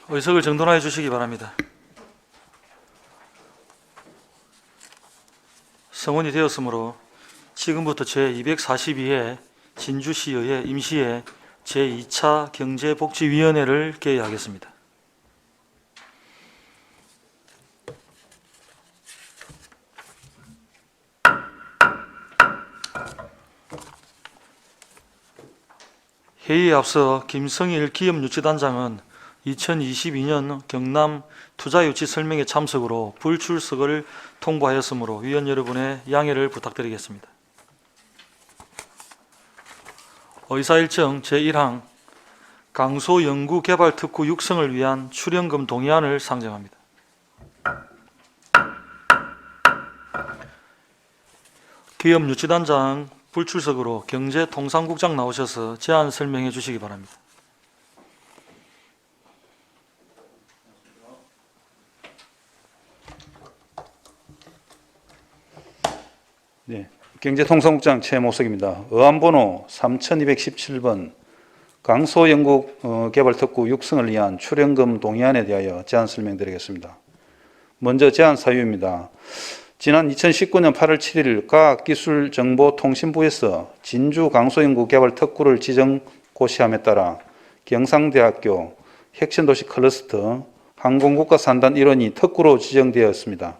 의석을 정돈하여 주시기 바랍니다. 성원이 되었으므로 지금부터 제242회 진주시의회 임시회 제2차 경제복지위원회를 개의하겠습니다. 회의에 앞서 김성일 기업유치단장은 2022년 경남 투자유치 설명회 참석으로 불출석을 통보하였으므로 위원 여러분의 양해를 부탁드리겠습니다. 의사일정 제1항 강소연구개발특구 육성을 위한 출연금 동의안을 상정합니다. 기업유치단장 불출석으로 경제통상국장 나오셔서 제안 설명해 주시기 바랍니다. 네, 경제통상국장 최모석입니다. 어안번호 3217번 강소연구개발특구 육성을 위한 출연금 동의안에 대하여 제안 설명드리겠습니다. 먼저 제안 사유입니다. 지난 2019년 8월 7일 과학기술정보통신부에서 진주 강소연구개발특구를 지정 고시함에 따라 경상대학교 혁신도시 클러스터 항공국가산단 일원이 특구로 지정되었습니다.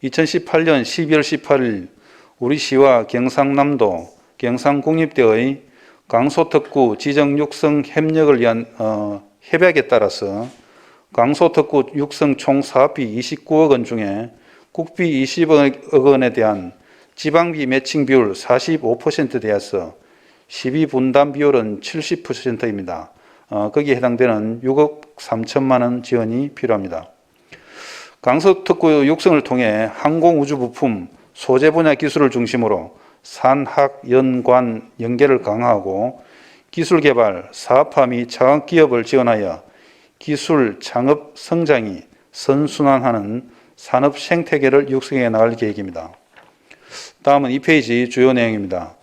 2018년 12월 18일 우리 시와 경상남도 경상국립대의 강소특구 지정 육성 협력을 위한 협약에 따라서 강소특구 육성 총 사업비 29억 원 중에 국비 20억 원에 대한 지방비 매칭 비율 45% 되어서 12분담 비율은 70%입니다. 거기에 해당되는 6억 3천만 원 지원이 필요합니다. 강소특구 육성을 통해 항공우주부품 소재 분야 기술을 중심으로 산학연관 연계를 강화하고 기술개발, 사업화 및 창업기업을 지원하여 기술 창업 성장이 선순환하는 산업 생태계를 육성해 나갈 계획입니다. 다음은 2페이지 주요 내용입니다.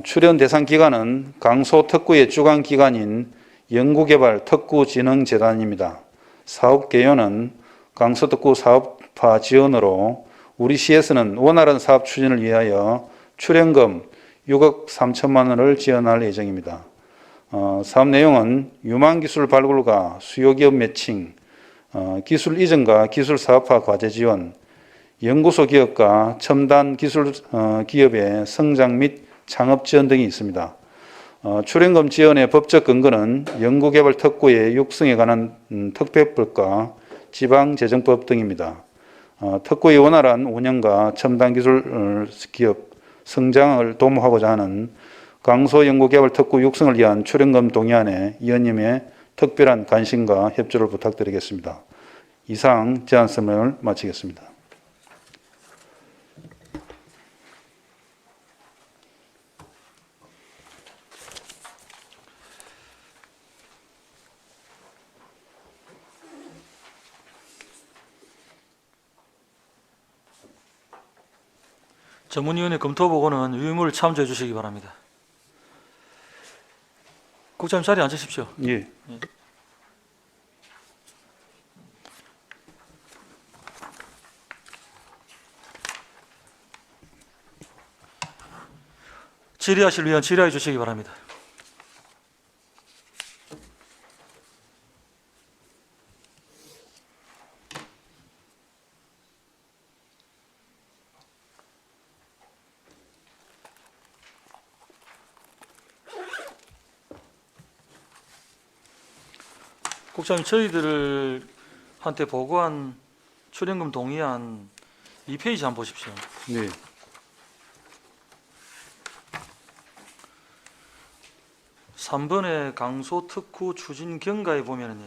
출연 대상 기관은 강소특구의 주관 기관인 연구개발특구진흥재단입니다. 사업 개요는 강소특구 사업화 지원으로 우리 시에서는 원활한 사업 추진을 위하여 출연금 6억 3천만 원을 지원할 예정입니다. 사업 내용은 유망기술 발굴과 수요기업 매칭, 기술 이전과 기술 사업화 과제 지원, 연구소 기업과 첨단 기술 기업의 성장 및 창업 지원 등이 있습니다. 출연금 지원의 법적 근거는 연구개발 특구의 육성에 관한 특별법과 지방재정법 등입니다. 특구의 원활한 운영과 첨단 기술 기업 성장을 도모하고자 하는 강소연구개발 특구 육성을 위한 출연금 동의안에 위원님의 특별한 관심과 협조를 부탁드리겠습니다. 이상 제안 설명을 마치겠습니다. 전문위원회 검토보고는 유의무를 참조해 주시기 바랍니다. 국장님 자리에 앉으십시오. 예. 질의하실 위원 질의해 주시기 바랍니다. 국장님, 저희들한테 보고한 출연금 동의안 2페이지 한번 보십시오. 네. (3번의) 강소특구 추진 경과에 보면은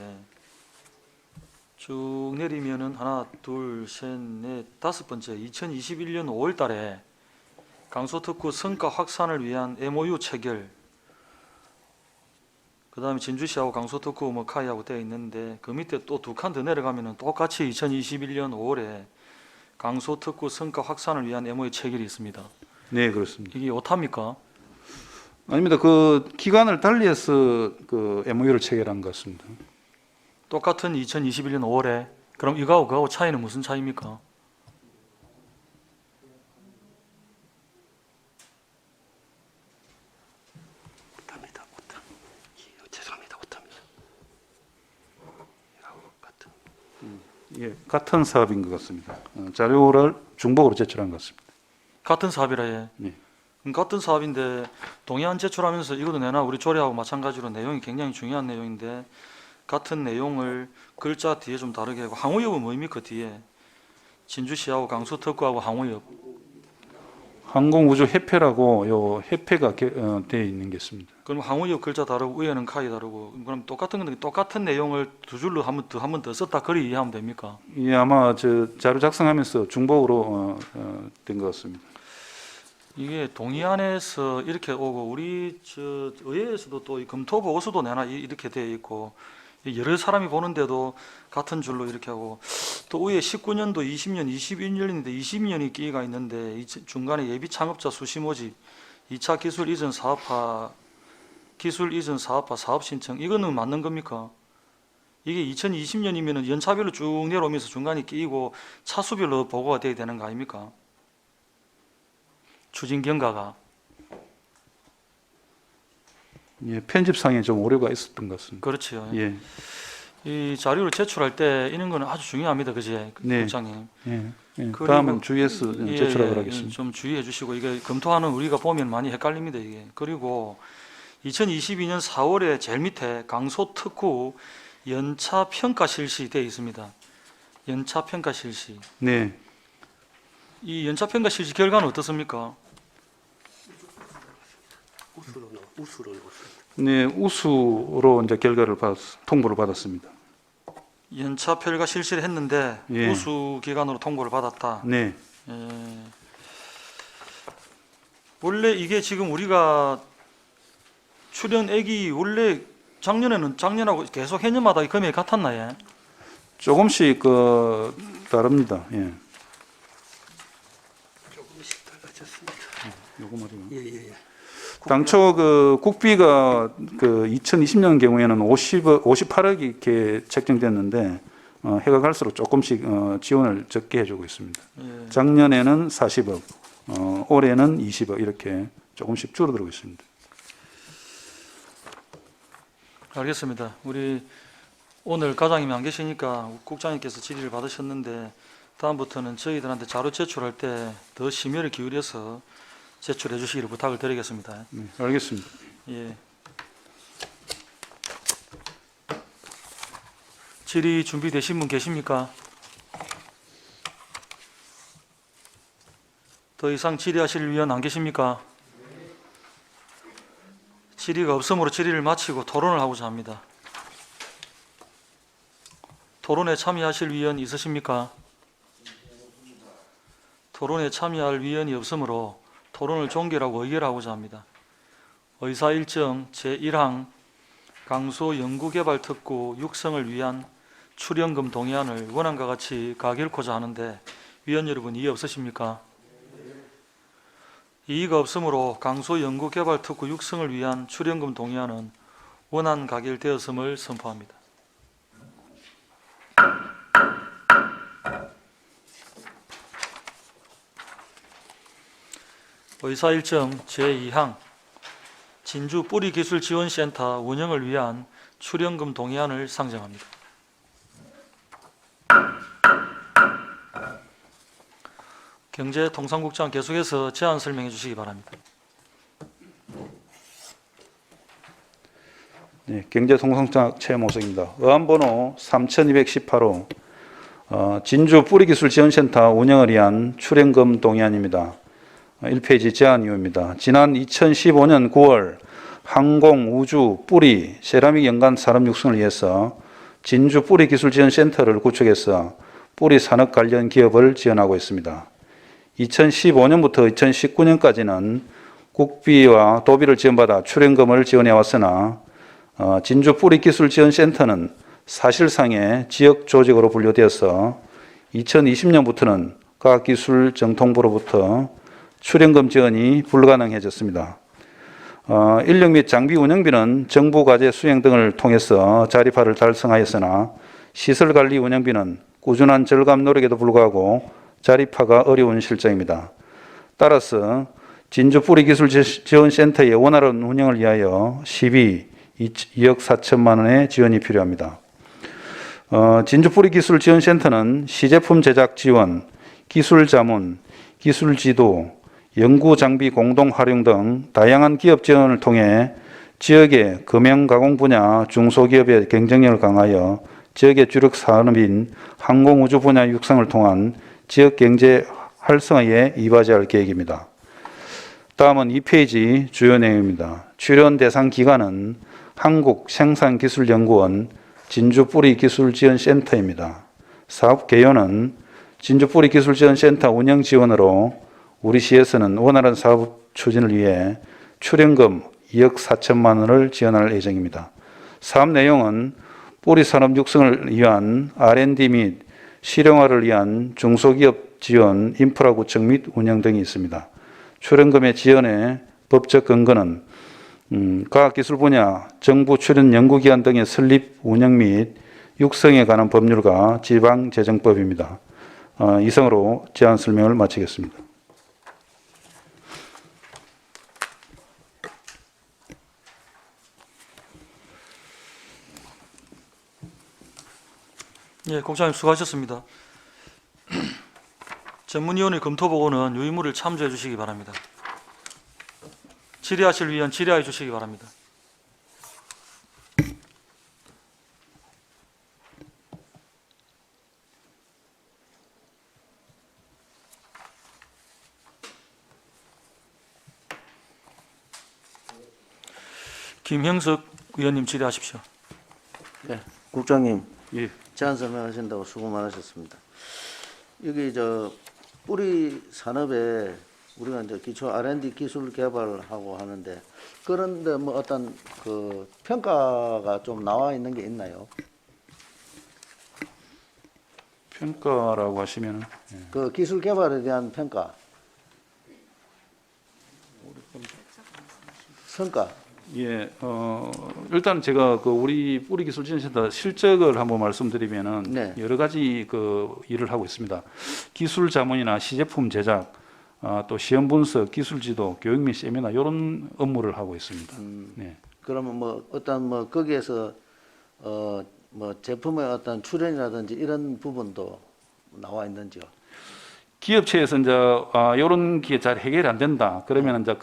쭉 내리면은 하나, 둘, 셋, 넷, 다섯 번째 2021년 5월 달에 강소특구 성과 확산을 위한 MOU 체결, 그 다음에 진주시하고 강소특구 카이하고 되어 있는데 그 밑에 또 두 칸 더 내려가면은 똑같이 2021년 5월에 강소특구 성과 확산을 위한 MOU 체결이 있습니다. 네, 그렇습니다. 이게 오타입니까? 아닙니다. 그 기간을 달리해서 그 MOU를 체결한 것 같습니다. 똑같은 2021년 5월에 그럼 이거하고 그거하고 차이는 무슨 차이입니까? 못합니다. 죄송합니다. 못합니다. 같은. 예, 같은 사업인 것 같습니다. 자료를 중복으로 제출한 것 같습니다. 같은 사업이라 해. 네. 같은 사업인데 동의안 제출하면서 이것도 내나 우리 조례하고 마찬가지로 내용이 굉장히 중요한 내용인데 같은 내용을 글자 뒤에 좀 다르게 하고 항우협은 뭐입니까 뒤에? 진주시하고 강서특구하고 항우협. 항공우주협회라고 요 협회가 되어 있는 게 있습니다. 그럼 항우협 글자 다르고 위에는 카이 다르고 그럼 똑같은 건데 똑같은 내용을 두 줄로 한 번 더 썼다 그리 이해하면 됩니까? 예, 아마 저 자료 작성하면서 중복으로 된 것 같습니다. 이게 동의안에서 이렇게 오고 우리 저 의회에서도 또 이 검토 보고서도 내나 이렇게 돼 있고 여러 사람이 보는데도 같은 줄로 이렇게 하고 또 위에 19년도 20년 21년인데 20년이 끼가 있는데 중간에 예비 창업자 수시 모집 2차 기술 이전 사업화 사업 신청 이거는 맞는 겁니까? 이게 2020년이면 연차별로 쭉 내려오면서 중간에 끼고 차수별로 보고가 돼야 되는 거 아닙니까? 추진 경과가 예, 편집상에 좀 오류가 있었던 것 같습니다. 그렇지요. 예, 이 자료를 제출할 때 이런 거는 아주 중요합니다, 그제 네. 국장님. 예, 그리고- 다음은 주의해서 제출하도록 예, 하겠습니다. 좀 주의해 주시고 이게 검토하는 우리가 보면 많이 헷갈립니다 이게. 그리고 2022년 4월에 제일 밑에 강소특구 연차 평가 실시 되어 있습니다. 연차 평가 실시. 네, 이 연차 평가 실시 결과는 어떻습니까? 우수로 네, 우수로 이제 통보를 받았습니다. 연차 평가 실시를 했는데 예. 우수 기관으로 통보를 받았다. 네, 예. 원래 이게 지금 우리가 출연액이 원래 작년하고 계속 해년마다 이 금액이 같았나요? 조금씩 다릅니다. 예, 조금씩 달라졌습니다. 요거 말이요. 예예예. 당초 국비가 2020년 경우에는 58억이 이렇게 책정됐는데 해가 갈수록 조금씩 지원을 적게 해주고 있습니다. 예. 작년에는 40억, 올해는 20억 이렇게 조금씩 줄어들고 있습니다. 알겠습니다. 우리 오늘 과장님이 안 계시니까 국장님께서 질의를 받으셨는데 다음부터는 저희들한테 자료 제출할 때 더 심혈을 기울여서 제출해 주시기를 부탁을 드리겠습니다. 네, 알겠습니다. 예. 질의 준비되신 분 계십니까? 더 이상 질의하실 위원 안 계십니까? 질의가 없으므로 질의를 마치고 토론을 하고자 합니다. 토론에 참여하실 위원 있으십니까? 토론에 참여할 위원이 없으므로 토론을 종결하고 의결하고자 합니다. 의사일정 제1항 강소 연구개발특구 육성을 위한 출연금 동의안을 원안과 같이 가결코자 하는데 위원 여러분 이의 없으십니까? 이의가 없으므로 강소 연구개발특구 육성을 위한 출연금 동의안은 원안 가결되었음을 선포합니다. 의사일정 제2항 진주 뿌리기술지원센터 운영을 위한 출연금 동의안을 상정합니다. 경제통상국장 계속해서 제안 설명해 주시기 바랍니다. 네, 경제통상장 최모석입니다. 의안번호 3218호 진주 뿌리기술지원센터 운영을 위한 출연금 동의안입니다. 1페이지 제안 이유입니다. 지난 2015년 9월 항공, 우주, 뿌리, 세라믹 연관 산업 육성을 위해서 진주 뿌리기술지원센터를 구축해서 뿌리 산업 관련 기업을 지원하고 있습니다. 2015년부터 2019년까지는 국비와 도비를 지원받아 출연금을 지원해 왔으나 진주 뿌리기술지원센터는 사실상의 지역 조직으로 분류되어서 2020년부터는 과학기술정통부로부터 출연금 지원이 불가능해졌습니다. 인력 및 장비 운영비는 정부 과제 수행 등을 통해서 자립화를 달성하였으나 시설 관리 운영비는 꾸준한 절감 노력에도 불구하고 자립화가 어려운 실정입니다. 따라서 진주 뿌리기술지원센터의 원활한 운영을 위하여 2억 4천만 원의 지원이 필요합니다. 진주 뿌리기술지원센터는 시제품 제작 지원, 기술 자문, 기술 지도, 연구 장비 공동 활용 등 다양한 기업 지원을 통해 지역의 금형 가공 분야 중소기업의 경쟁력을 강하여 지역의 주력 산업인 항공우주 분야 육성을 통한 지역 경제 활성화에 이바지할 계획입니다. 다음은 2페이지 주요 내용입니다. 출연 대상 기관은 한국생산기술연구원 진주뿌리기술지원센터입니다. 사업 개요는 진주뿌리기술지원센터 운영 지원으로 우리 시에서는 원활한 사업 추진을 위해 출연금 2억 4천만 원을 지원할 예정입니다. 사업 내용은 뿌리 산업 육성을 위한 R&D 및 실용화를 위한 중소기업 지원, 인프라 구축 및 운영 등이 있습니다. 출연금의 지원의 법적 근거는 과학기술 분야 정부 출연 연구기관 등의 설립, 운영 및 육성에 관한 법률과 지방재정법입니다. 이상으로 제안 설명을 마치겠습니다. 예, 국장님 수고하셨습니다. 전문위원회 검토보고는 유의무를 참조해 주시기 바랍니다. 질의하실 위원 질의해 주시기 바랍니다. 김형석 위원님 질의하십시오. 네, 국장님, 예. 제안 설명하신다고 수고 많으셨습니다. 여기 뿌리 산업에 우리가 이제 기초 R&D 기술 개발하고 하는데 그런데 뭐 어떤 그 평가가 좀 나와 있는 게 있나요? 평가라고 하시면은 그 기술 개발에 대한 평가, 성과. 예, 일단 제가 우리 뿌리기술지원센터 실적을 한번 말씀드리면은 네. 여러 가지 일을 하고 있습니다. 기술 자문이나 시제품 제작, 또 시험 분석, 기술 지도, 교육 및 세미나 이런 업무를 하고 있습니다. 네. 그러면 뭐 어떤 뭐 거기에서 뭐 제품의 어떤 출현이라든지 이런 부분도 나와 있는지요? 기업체에서 이제 이런 게 잘 해결이 안 된다. 그러면 이제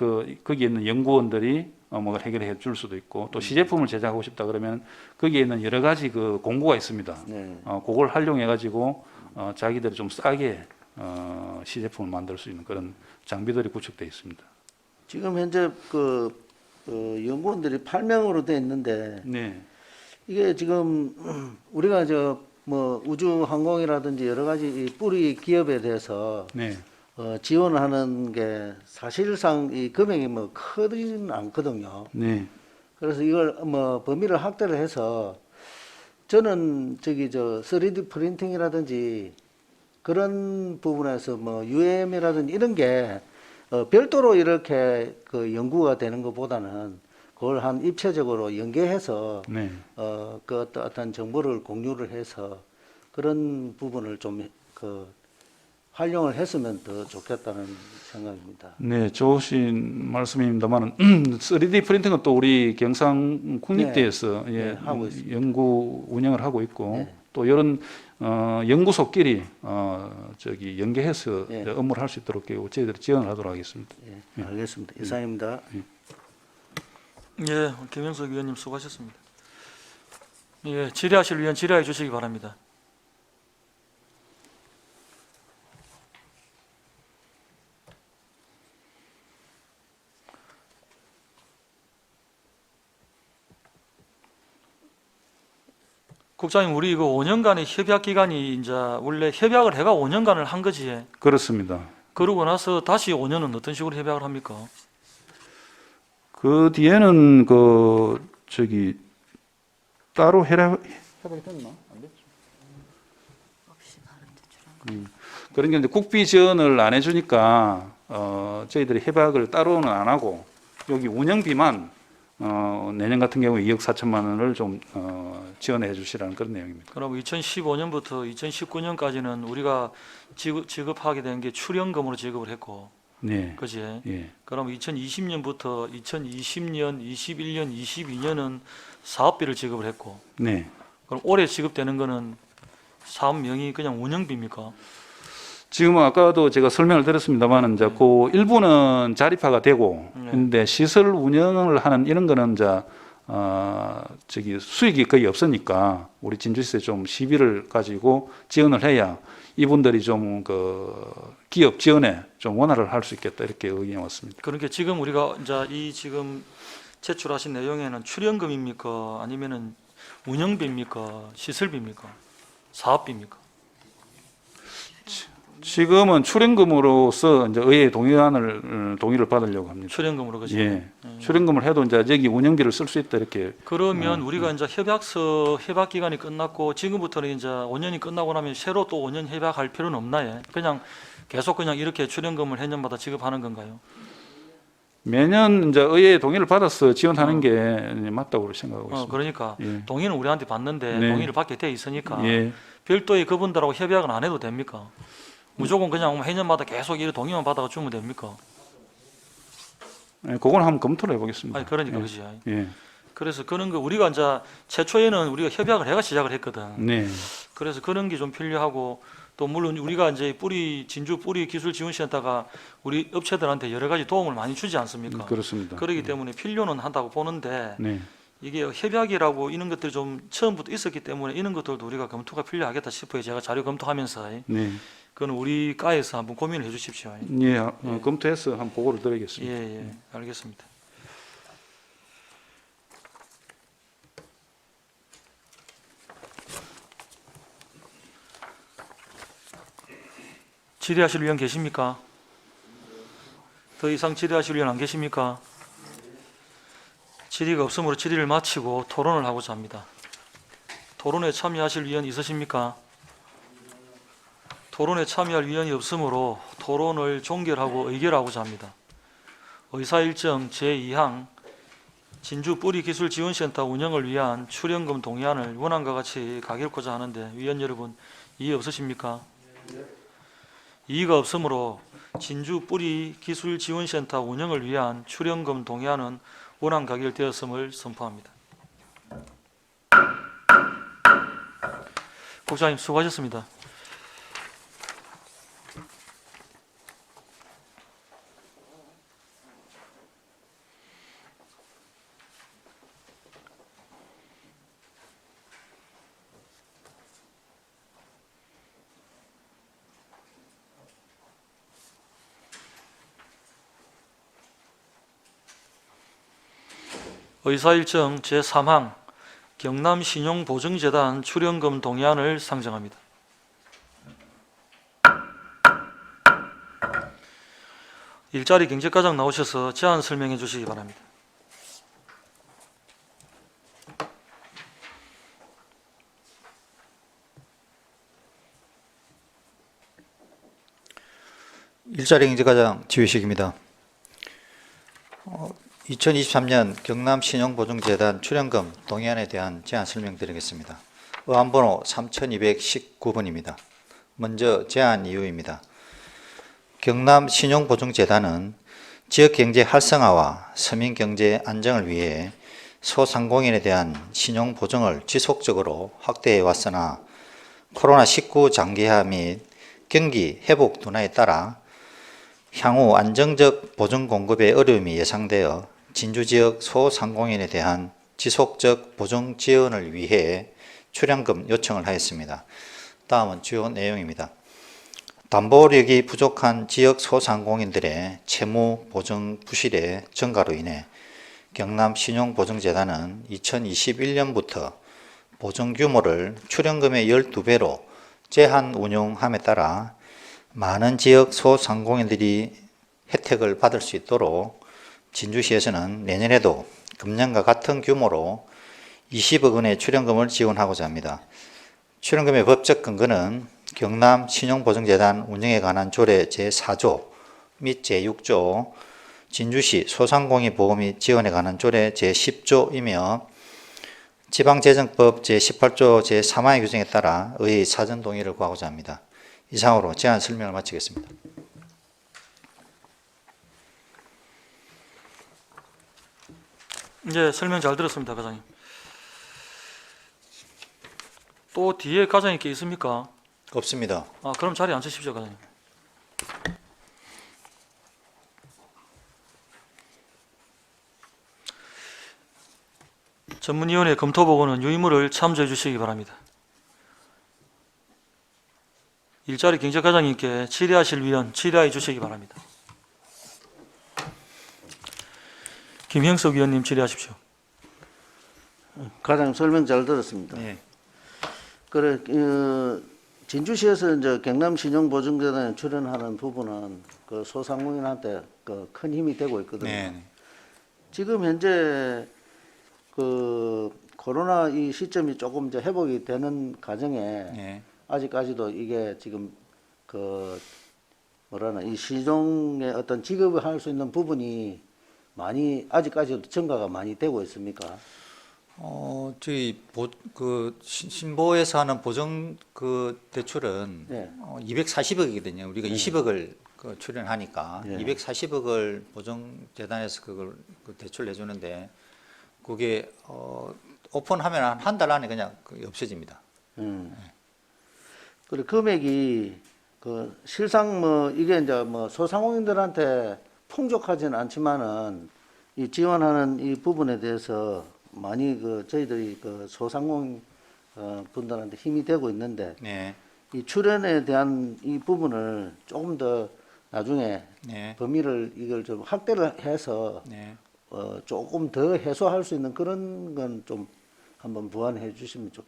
거기에 있는 연구원들이 뭔가 해결해 줄 수도 있고 또 시제품을 제작하고 싶다 그러면 거기에 있는 여러 가지 공고가 있습니다. 네. 그걸 활용해 가지고 자기들이 좀 싸게 시제품을 만들 수 있는 그런 장비들이 구축되어 있습니다. 지금 현재 연구원들이 8명으로 돼 있는데 네. 이게 지금 우리가 뭐 우주 항공이라든지 여러 가지 이 뿌리 기업에 대해서 네. 지원하는 게 사실상 이 금액이 뭐 크지는 않거든요. 네. 그래서 이걸 뭐 범위를 확대를 해서 저는 3D 프린팅이라든지 그런 부분에서 뭐 UM이라든지 이런 게 별도로 이렇게 연구가 되는 것보다는 그걸 한 입체적으로 연계해서 네. 어떤 정보를 공유를 해서 그런 부분을 좀 활용을 했으면 더 좋겠다는 생각입니다. 네, 좋으신 말씀입니다만 3D 프린팅은 또 우리 경상 국립대에서 네, 하고 있습니다. 연구 운영을 하고 있고 네. 또 이런 연구소끼리 연계해서 네. 업무를 할 수 있도록 저희들이 지원을 하도록 하겠습니다. 예, 알겠습니다. 이상입니다. 예, 김영석 위원님 수고하셨습니다. 예, 질의하실 위원 질의해 주시기 바랍니다. 국장님, 우리 이거 5년간의 협약 기간이 이제 원래 협약을 해가 5년간을 한 거지. 그렇습니다. 그러고 나서 다시 5년은 어떤 식으로 협약을 합니까? 그 뒤에는 따로 협약이 됐나? 안 됐죠. 그런 게 이제 국비 지원을 안 해주니까 저희들이 협약을 따로는 안 하고 여기 운영비만 내년 같은 경우에 2억 4천만 원을 좀 지원해 주시라는 그런 내용입니다. 그럼 2015년부터 2019년까지는 우리가 지급하게 된 게 출연금으로 지급을 했고, 네. 그지? 예. 그럼 2020년부터 2020년, 21년, 22년은 사업비를 지급을 했고, 네. 그럼 올해 지급되는 거는 사업명이 그냥 운영비입니까? 지금은 아까도 제가 설명을 드렸습니다만은 이제 그 일부는 자립화가 되고 네. 근데 시설 운영을 하는 이런 거는 이제 저기 수익이 거의 없으니까 우리 진주시에 좀 시비를 가지고 지원을 해야 이분들이 좀 그 기업 지원에 좀 원활을 할 수 있겠다 이렇게 의견이 왔습니다. 그러니까 지금 우리가 이제 이 지금 제출하신 내용에는 출연금입니까? 아니면은 운영비입니까? 시설비입니까? 사업비입니까? 지금은 출연금으로서 이제 의회 동의를 받으려고 합니다. 출연금으로 그죠? 예. 출연금을 해도 이제 저기 운영비를 쓸 수 있다 이렇게. 그러면 우리가 이제 협약서 협약 기간이 끝났고 지금부터는 이제 5년이 끝나고 나면 새로 또 5년 협약할 필요는 없나요? 그냥 계속 그냥 이렇게 출연금을 해년마다 지급하는 건가요? 매년 이제 의회 동의를 받아서 지원하는 게 맞다고 생각하고 있습니다. 그러니까 예. 동의는 우리한테 받는데 네. 동의를 받게 돼 있으니까 예. 별도의 그분들하고 협약은 안 해도 됩니까? 무조건 그냥 해년마다 계속 이 동의만 받아가 주면 됩니까? 예, 그건 한번 검토를 해보겠습니다. 아니 그러니까 예. 그지. 예. 그래서 그런 거 우리가 이제 최초에는 우리가 협약을 해가 시작을 했거든. 네. 그래서 그런 게 좀 필요하고 또 물론 우리가 이제 진주 뿌리 기술 지원센터가 우리 업체들한테 여러 가지 도움을 많이 주지 않습니까? 그렇습니다. 그렇기 때문에 필요는 한다고 보는데 네. 이게 협약이라고 이런 것들이 좀 처음부터 있었기 때문에 이런 것들도 우리가 검토가 필요하겠다 싶어요. 제가 자료 검토하면서 네. 그건 우리 과에서 한번 고민을 해주십시오. 예. 검토해서 한번 보고를 드리겠습니다. 예, 알겠습니다. 질의하실 의원 계십니까? 더 이상 질의하실 의원 안 계십니까? 질의가 없으므로 질의를 마치고 토론을 하고자 합니다. 토론에 참여하실 의원 있으십니까? 토론에 참여할 의원이 없으므로 토론을 종결하고 의결하고자 합니다. 의사일정 제2항 진주 뿌리기술지원센터 운영을 위한 출연금 동의안을 원안과 같이 가결코자 하는데 위원 여러분 이의 없으십니까? 이의가 없으므로 진주 뿌리기술지원센터 운영을 위한 출연금 동의안은 원안 가결되었음을 선포합니다. 국장님 수고하셨습니다. 의사일정 제3항 경남신용보증재단 출연금 동의안을 상정합니다. 일자리 경제과장 나오셔서 제안 설명해 주시기 바랍니다. 일자리 경제과장 지휘식입니다. 2023년 경남신용보증재단 출연금 동의안에 대한 제안 설명드리겠습니다. 의안번호 3219번입니다. 먼저 제안 이유입니다. 경남신용보증재단은 지역경제 활성화와 서민경제 안정을 위해 소상공인에 대한 신용보증을 지속적으로 확대해 왔으나 코로나19 장기화 및 경기 회복 둔화에 따라 향후 안정적 보증 공급의 어려움이 예상되어 진주지역 소상공인에 대한 지속적 보증 지원을 위해 출연금 요청을 하였습니다. 다음은 주요 내용입니다. 담보력이 부족한 지역 소상공인들의 채무 보증 부실의 증가로 인해 경남신용보증재단은 2021년부터 보증 규모를 출연금의 12배로 제한 운용함에 따라 많은 지역 소상공인들이 혜택을 받을 수 있도록 진주시에서는 내년에도 금년과 같은 규모로 20억 원의 출연금을 지원하고자 합니다. 출연금의 법적 근거는 경남신용보증재단 운영에 관한 조례 제4조 및 제6조, 진주시 소상공인 보호 및 지원에 관한 조례 제10조이며 지방재정법 제18조 제3항의 규정에 따라 의회의 사전 동의를 구하고자 합니다. 이상으로 제안 설명을 마치겠습니다. 이제 설명 잘 들었습니다, 과장님. 또 뒤에 과장님 께 있습니까? 없습니다. 그럼 자리에 앉으십시오, 과장님. 전문위원회 검토 보고는 유의무를 참조해 주시기 바랍니다. 일자리 경제과장님께 질의하실 위원 질의해 주시기 바랍니다. 김형석 위원님 질의하십시오. 과장님 설명 잘 들었습니다. 네. 그래, 진주시에서 이제 경남신용보증재단에 출연하는 부분은 그 소상공인한테 그 큰 힘이 되고 있거든요. 네. 지금 현재 그 코로나 이 시점이 조금 이제 회복이 되는 과정에 네. 아직까지도 이게 지금 그 뭐라나 이 시종의 어떤 지급을 할 수 있는 부분이 많이 아직까지도 증가가 많이 되고 있습니까? 저희 신보에서 하는 보정 그 대출은 네. 240억이거든요. 우리가 20억을 출연하니까 네. 240억을 보정재단에서 그걸 대출 내주는데 그게 오픈하면 한 달 안에 그냥 없어집니다. 그리고 금액이 그 실상 뭐 이게 이제 뭐 소상공인들한테 풍족하지는 않지만은 이 지원하는 이 부분에 대해서 많이 그 저희들이 그 소상공인 분들한테 힘이 되고 있는데 네. 이 출연에 대한 이 부분을 조금 더 나중에 네. 범위를 이걸 좀 확대를 해서 네. 조금 더 해소할 수 있는 그런 건 좀 한번 보완해 주시면 또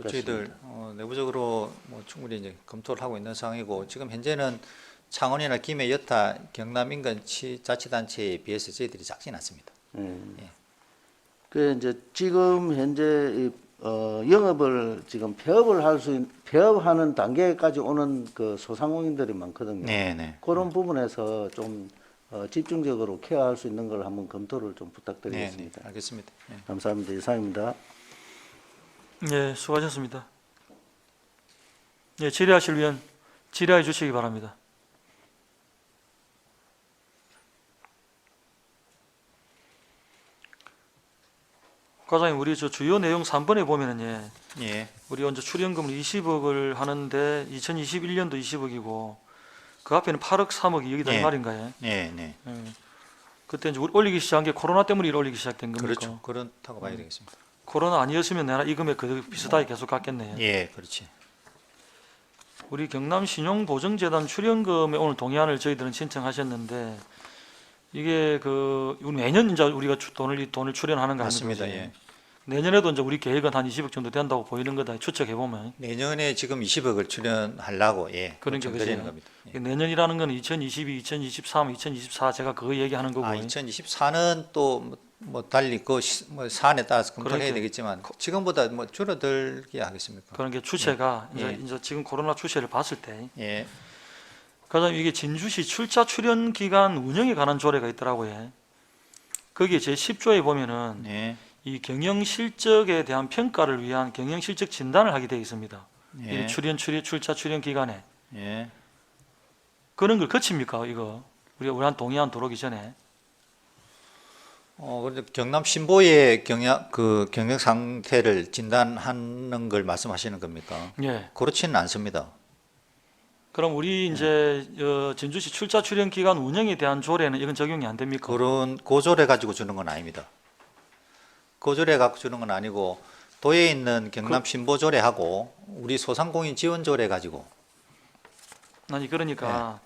저희들 내부적으로 뭐 충분히 이제 검토를 하고 있는 상황이고 지금 현재는 창원이나 김해 여타 경남 인근 자치단체에 비해서 저희들이 작진 않습니다. 예. 그 이제 지금 현재 이, 영업을 지금 폐업하는 단계까지 오는 그 소상공인들이 많거든요. 네. 그런 부분에서 좀 집중적으로 케어할 수 있는 걸 한번 검토를 좀 네. 부탁드리겠습니다. 알겠습니다. 네. 감사합니다. 이상입니다. 네, 수고하셨습니다. 네, 질의하실 위원 질의해 주시기 바랍니다. 과장님, 우리 저 주요 내용 3번에 보면은 예. 우리 먼저 출연금을 20억을 하는데 2021년도 20억이고 그 앞에는 8억 3억이 여기다 이 네. 말인가요? 네. 그때 이제 올리기 시작한 게 코로나 때문에 올리기 시작된 겁니까? 그렇죠. 그렇다고 봐야 되겠습니다. 코로나 아니었으면 내가 이 금액 그대로 비슷하게 계속 갔겠네요. 예, 그렇지. 우리 경남신용보증재단 출연금에 오늘 동의안을 저희들은 신청하셨는데 이게 그 매년 이제 우리가 돈을 출연하는 거 맞습니다. 아닙니까? 예. 내년에도 이제 우리 계획은 한 20억 정도 된다고 보이는 거다. 추측해 보면. 내년에 지금 20억을 출연하려고 그러니까 드리는 그죠. 겁니다. 예. 내년이라는 건 2022, 2023, 2024 제가 그거 얘기하는 거고. 2024는 또 뭐 달리 그 사안에 따라서 검토를 해야 그러니까. 되겠지만 지금보다 뭐 줄어들게 하겠습니까? 그런 게 추세가 예. 이제 지금 코로나 추세를 봤을 때 예. 그다음 이게 진주시 출자 출연 기간 운영에 관한 조례가 있더라고요. 거기에 제 10조에 보면은 예. 이 경영 실적에 대한 평가를 위한 경영 실적 진단을 하게 되어 있습니다. 예. 이 출자 출연 기간에 예. 그런 걸 거칩니까 이거? 우리 한 동의안 들어오기 전에. 그런데 경남 신보의 경영 상태를 진단하는 걸 말씀하시는 겁니까? 예. 그렇지는 않습니다. 그럼 우리 이제 진주시 출자 출연 기간 운영에 대한 조례는 이건 적용이 안 됩니까? 그런 고조래 가지고 주는 건 아닙니다. 고조래 갖고 주는 건 아니고 도에 있는 경남 신보조례하고 우리 소상공인 지원조례 가지고 아니 그러니까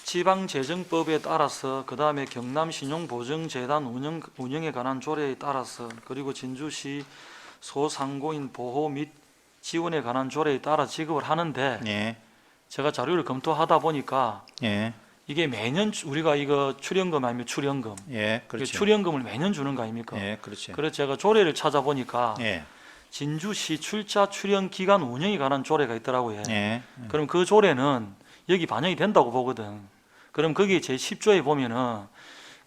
지방재정법에 따라서 그 다음에 경남신용보증재단 운영에 관한 조례에 따라서 그리고 진주시 소상공인 보호 및 지원에 관한 조례에 따라 지급을 하는데 예. 제가 자료를 검토하다 보니까 예. 이게 매년 우리가 이거 출연금 아니면 출연금 예. 그렇죠. 출연금을 매년 주는 거 아닙니까? 예. 그렇죠. 그래서 제가 조례를 찾아보니까 예. 진주시 출자 출연 기간 운영에 관한 조례가 있더라고요. 예. 그럼 그 조례는 여기 반영이 된다고 보거든. 그럼 거기에 제 10조에 보면은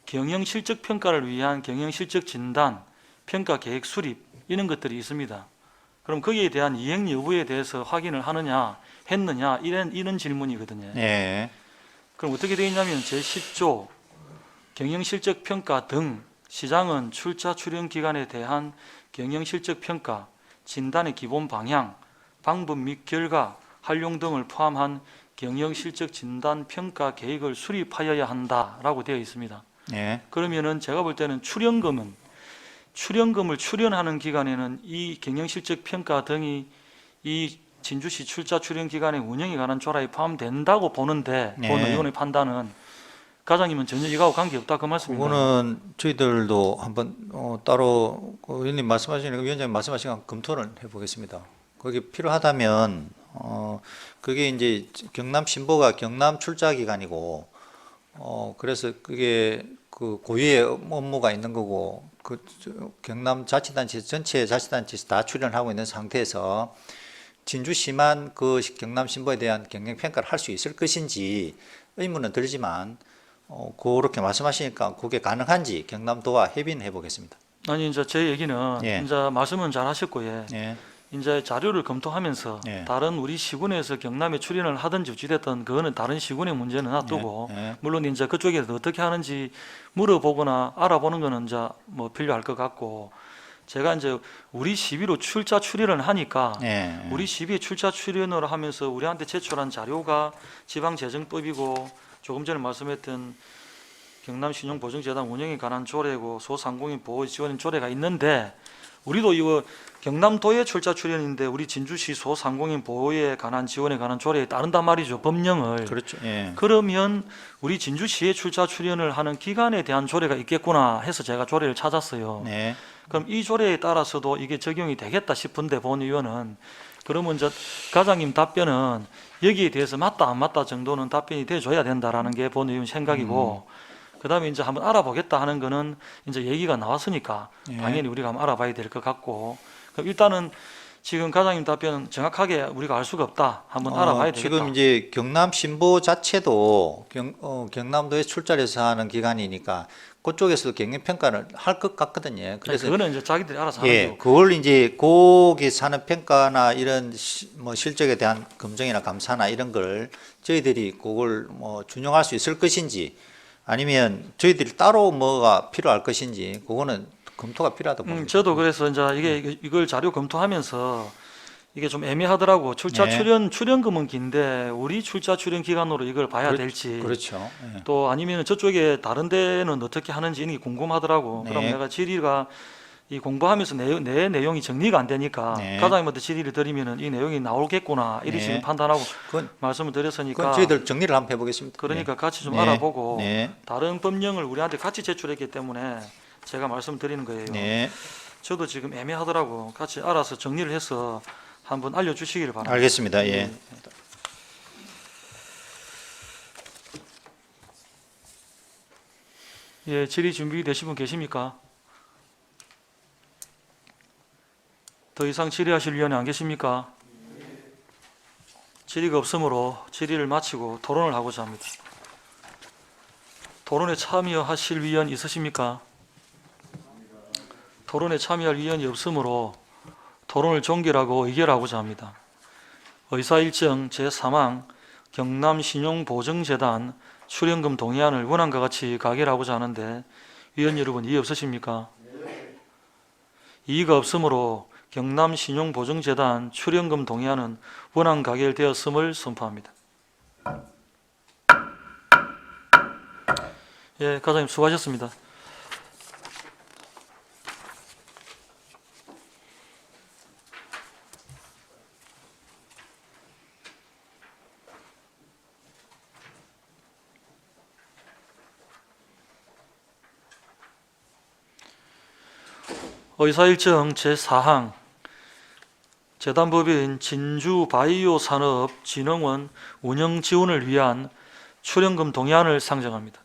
경영 실적 평가를 위한 경영 실적 진단, 평가 계획 수립 이런 것들이 있습니다. 그럼 거기에 대한 이행 여부에 대해서 확인을 하느냐, 했느냐 이런 질문이거든요. 예. 그럼 어떻게 되어 있냐면 제10조 경영 실적 평가 등 시장은 출자 출연 기간에 대한 경영 실적 평가, 진단의 기본 방향, 방법 및 결과, 활용 등을 포함한 경영 실적 진단 평가 계획을 수립하여야 한다라고 되어 있습니다. 예. 그러면은 제가 볼 때는 출연금을 출연하는 기간에는 이 경영 실적 평가 등이 이 진주시 출자 출연 기간의 운영에 관한 조례에 포함된다고 보는데 네. 본 의원의 판단은 과장님은 전혀 이거하고 관계없다 그 말씀인가요? 그거는 저희들도 한번 따로 의원님 말씀하시는 위원장님 말씀하신 거 검토를 해보겠습니다. 거기 필요하다면 그게 이제 경남 신보가 경남 출자 기간이고 그래서 그게 그 고유의 업무가 있는 거고 그 경남 자치단체 전체 자치단체에서 다 출연하고 있는 상태에서 진주시만 그 경남 신보에 대한 경영 평가를 할 수 있을 것인지 의문은 들지만 그렇게 말씀하시니까 그게 가능한지 경남도와 협의는 해보겠습니다. 아니 이제 제 얘기는 예. 이제 말씀은 잘 하셨고 예. 이제 자료를 검토하면서 예. 다른 우리 시군에서 경남에 출연을 하든지 어찌됐든 그거는 다른 시군의 문제는 놔두고 예. 예. 물론 이제 그쪽에서 어떻게 하는지 물어보거나 알아보는 거는 이제 뭐 필요할 것 같고 제가 이제 우리 시비로 출자 출연을 하니까 예. 우리 시비에 출자 출연을 하면서 우리한테 제출한 자료가 지방재정법이고 조금 전에 말씀했던 경남신용보증재단 운영에 관한 조례고 소상공인 보호 지원 조례가 있는데 우리도 이거 경남도의 출자 출연인데 우리 진주시 소상공인 보호에 관한 지원에 관한 조례에 따른단 말이죠. 법령을. 그렇죠. 예. 그러면 우리 진주시에 출자 출연을 하는 기간에 대한 조례가 있겠구나 해서 제가 조례를 찾았어요. 네. 그럼 이 조례에 따라서도 이게 적용이 되겠다 싶은데 본 의원은 그러면 이제 과장님 답변은 여기에 대해서 맞다 안 맞다 정도는 답변이 돼줘야 된다라는 게 본 의원 생각이고 그다음에 이제 한번 알아보겠다 하는 거는 이제 얘기가 나왔으니까 예. 당연히 우리가 한번 알아봐야 될 것 같고 그럼 일단은 지금 과장님 답변은 정확하게 우리가 알 수가 없다 한번 알아봐야 되겠다. 지금 이제 경남 신보 자체도 경남도에 출자해서 하는 기관이니까 그쪽에서도 경영 평가를 할 것 같거든요. 그래서 그거는 이제 자기들이 알아서 하는 예, 거고. 그걸 이제 거기 사는 평가나 이런 뭐 실적에 대한 검증이나 감사나 이런 걸 저희들이 그걸 뭐 준용할 수 있을 것인지 아니면 저희들이 따로 뭐가 필요할 것인지 그거는 검토가 필요하다고 봅니다. 저도 그래서 이제 이걸 자료 검토하면서 이게 좀 애매하더라고. 출자 네. 출연금은 긴데 우리 출자 출연 기간으로 이걸 봐야 될지. 그렇죠. 예. 또 아니면 저쪽에 다른 데는 어떻게 하는지 이런 게 궁금하더라고. 네. 그럼 내가 질의가 이 공부하면서 내 내용이 정리가 안 되니까 네. 과장님한테 질의를 드리면은 이 내용이 나오겠구나 이리 네. 지금 판단하고 그건, 말씀을 드렸으니까. 그건 저희들 정리를 한번 해보겠습니다. 그러니까 같이 좀 네. 알아보고 네. 다른 법령을 우리한테 같이 제출했기 때문에 제가 말씀드리는 거예요. 네. 저도 지금 애매하더라고. 같이 알아서 정리를 해서 한번 알려주시기를 바랍니다. 알겠습니다. 예. 예, 질의 준비되신 분 계십니까? 더 이상 질의하실 위원이 안 계십니까? 질의가 없으므로 질의를 마치고 토론을 하고자 합니다. 토론에 참여하실 위원 있으십니까? 토론에 참여할 위원이 없으므로 토론을 종결하고 의결하고자 합니다. 의사일정 제3항 경남신용보증재단 출연금 동의안을 원안과 같이 가결하고자 하는데 위원 여러분 이의 없으십니까? 이의가 없으므로 경남신용보증재단 출연금 동의안은 원안 가결되었음을 선포합니다. 예, 과장님 수고하셨습니다. 의사일정 제4항 재단법인 진주바이오산업진흥원 운영 지원을 위한 출연금 동의안을 상정합니다.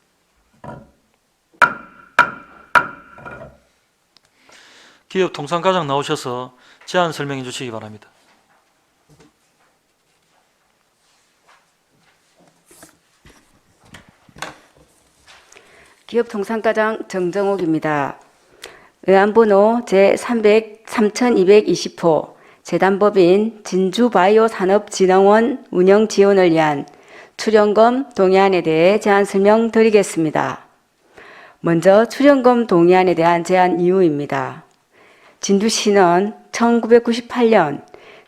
기업통상과장 나오셔서 제안 설명해 주시기 바랍니다. 기업통상과장 정정옥입니다. 의안번호 제3220호 재단법인 진주바이오산업진흥원 운영 지원을 위한 출연금 동의안에 대해 제안 설명드리겠습니다. 먼저 출연금 동의안에 대한 제안 이유입니다. 진주시는 1998년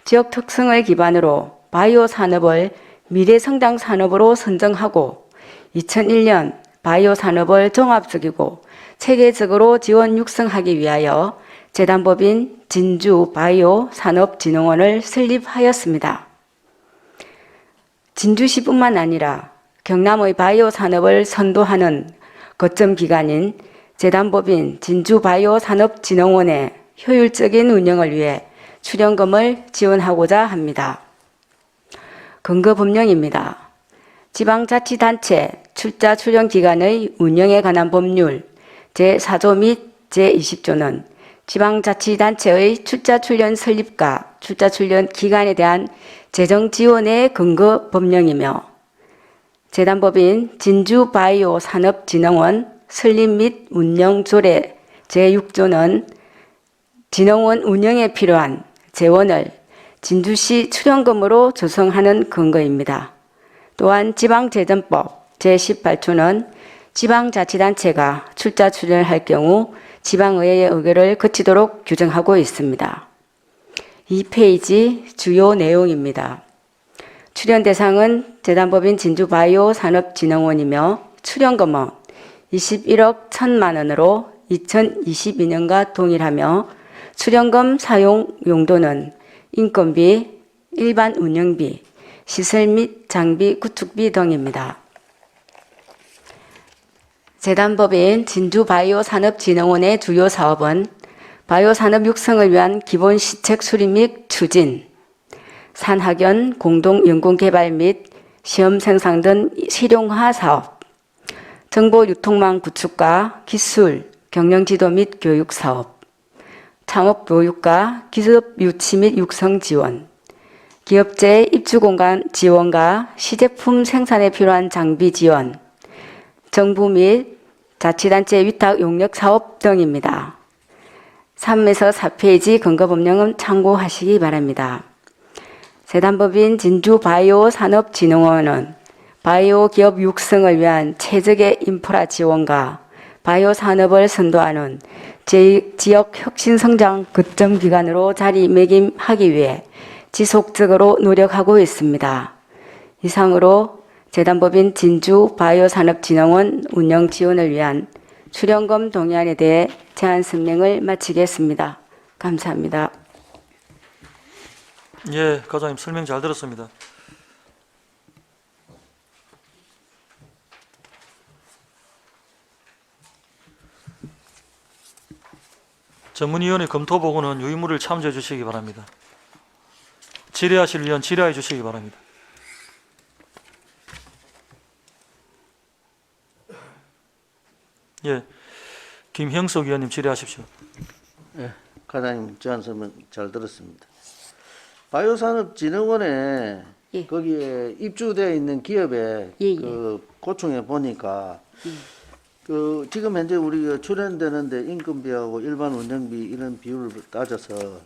지역 특성을 기반으로 바이오 산업을 미래 성장 산업으로 선정하고 2001년 바이오 산업을 종합적이고 체계적으로 지원 육성하기 위하여 재단법인 진주 바이오 산업진흥원을 설립하였습니다. 진주시뿐만 아니라 경남의 바이오 산업을 선도하는 거점 기관인 재단법인 진주 바이오 산업진흥원의 효율적인 운영을 위해 출연금을 지원하고자 합니다. 근거 법령입니다. 지방자치단체 출자 출연 기관의 운영에 관한 법률 제4조 및 제20조는 지방자치단체의 출자 출연 설립과 출자 출연 기관에 대한 재정 지원의 근거 법령이며 재단법인 진주바이오 산업진흥원 설립 및 운영 조례 제6조는 진흥원 운영에 필요한 재원을 진주시 출연금으로 조성하는 근거입니다. 또한 지방재정법 제18조는 지방자치단체가 출자 출연할 경우 지방의회의 의결을 거치도록 규정하고 있습니다. 2페이지 주요 내용입니다. 출연 대상은 재단법인 진주바이오 산업진흥원이며 출연금은 21억 1천만 원으로 2022년과 동일하며 출연금 사용 용도는 인건비, 일반 운영비, 시설 및 장비 구축비 등입니다. 재단법인 진주바이오산업진흥원의 주요 사업은 바이오산업 육성을 위한 기본 시책 수립 및 추진, 산학연 공동연구개발 및 시험 생산 등 실용화 사업, 정보 유통망 구축과 기술, 경영지도 및 교육 사업, 창업 교육과 기업 유치 및 육성 지원, 기업체 입주 공간 지원과 시제품 생산에 필요한 장비 지원, 정부 및 자치단체 위탁 용역 사업 등입니다. 3에서 4페이지 근거법령은 참고하시기 바랍니다. 재단법인 진주바이오산업진흥원은 바이오 기업 육성을 위한 최적의 인프라 지원과 바이오 산업을 선도하는 지역 혁신 성장 거점 기관으로 자리매김하기 위해 지속적으로 노력하고 있습니다. 이상으로 재단법인 진주바이오산업진흥원 운영 지원을 위한 출연금 동의안에 대해 제안 설명을 마치겠습니다. 감사합니다. 예, 과장님 설명 잘 들었습니다. 전문위원회 검토 보고는 유의무를 참조해 주시기 바랍니다. 질의하실 위원 질의해 주시기 바랍니다. 예, 김형석 위원님 질의하십시오. 과장님 제안 설명 잘 들었습니다. 바이오산업진흥원에 예. 거기에 입주되어 있는 기업의 예, 예. 그 고충에 보니까 그 지금 현재 우리가 출연되는데 인건비하고 일반 운영비 이런 비율을 따져서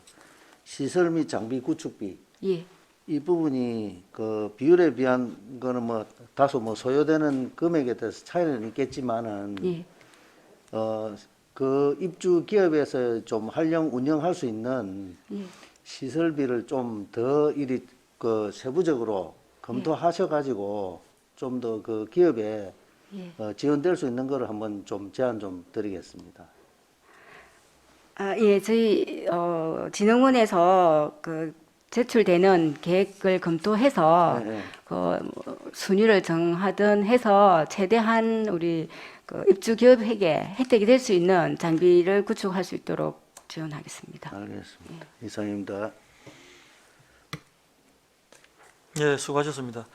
시설 및 장비 구축비 예, 이 부분이 그 비율에 비한 거는 뭐 다소 뭐 소요되는 금액에 대해서 차이는 있겠지만은 예, 그 입주 기업에서 좀 활용 운영할 수 있는 예. 시설비를 좀 더 이리 그 세부적으로 검토하셔가지고 좀 더 그 기업에 예. 지원될 수 있는 거를 한번 좀 제안 좀 드리겠습니다. 예, 저희 진흥원에서 그 제출되는 계획을 검토해서 네, 네. 그 순위를 정하든 해서 최대한 우리 그 입주 기업에게 혜택이 될 수 있는 장비를 구축할 수 있도록 지원하겠습니다. 알겠습니다. 이상입니다. 예, 수고하셨습니다.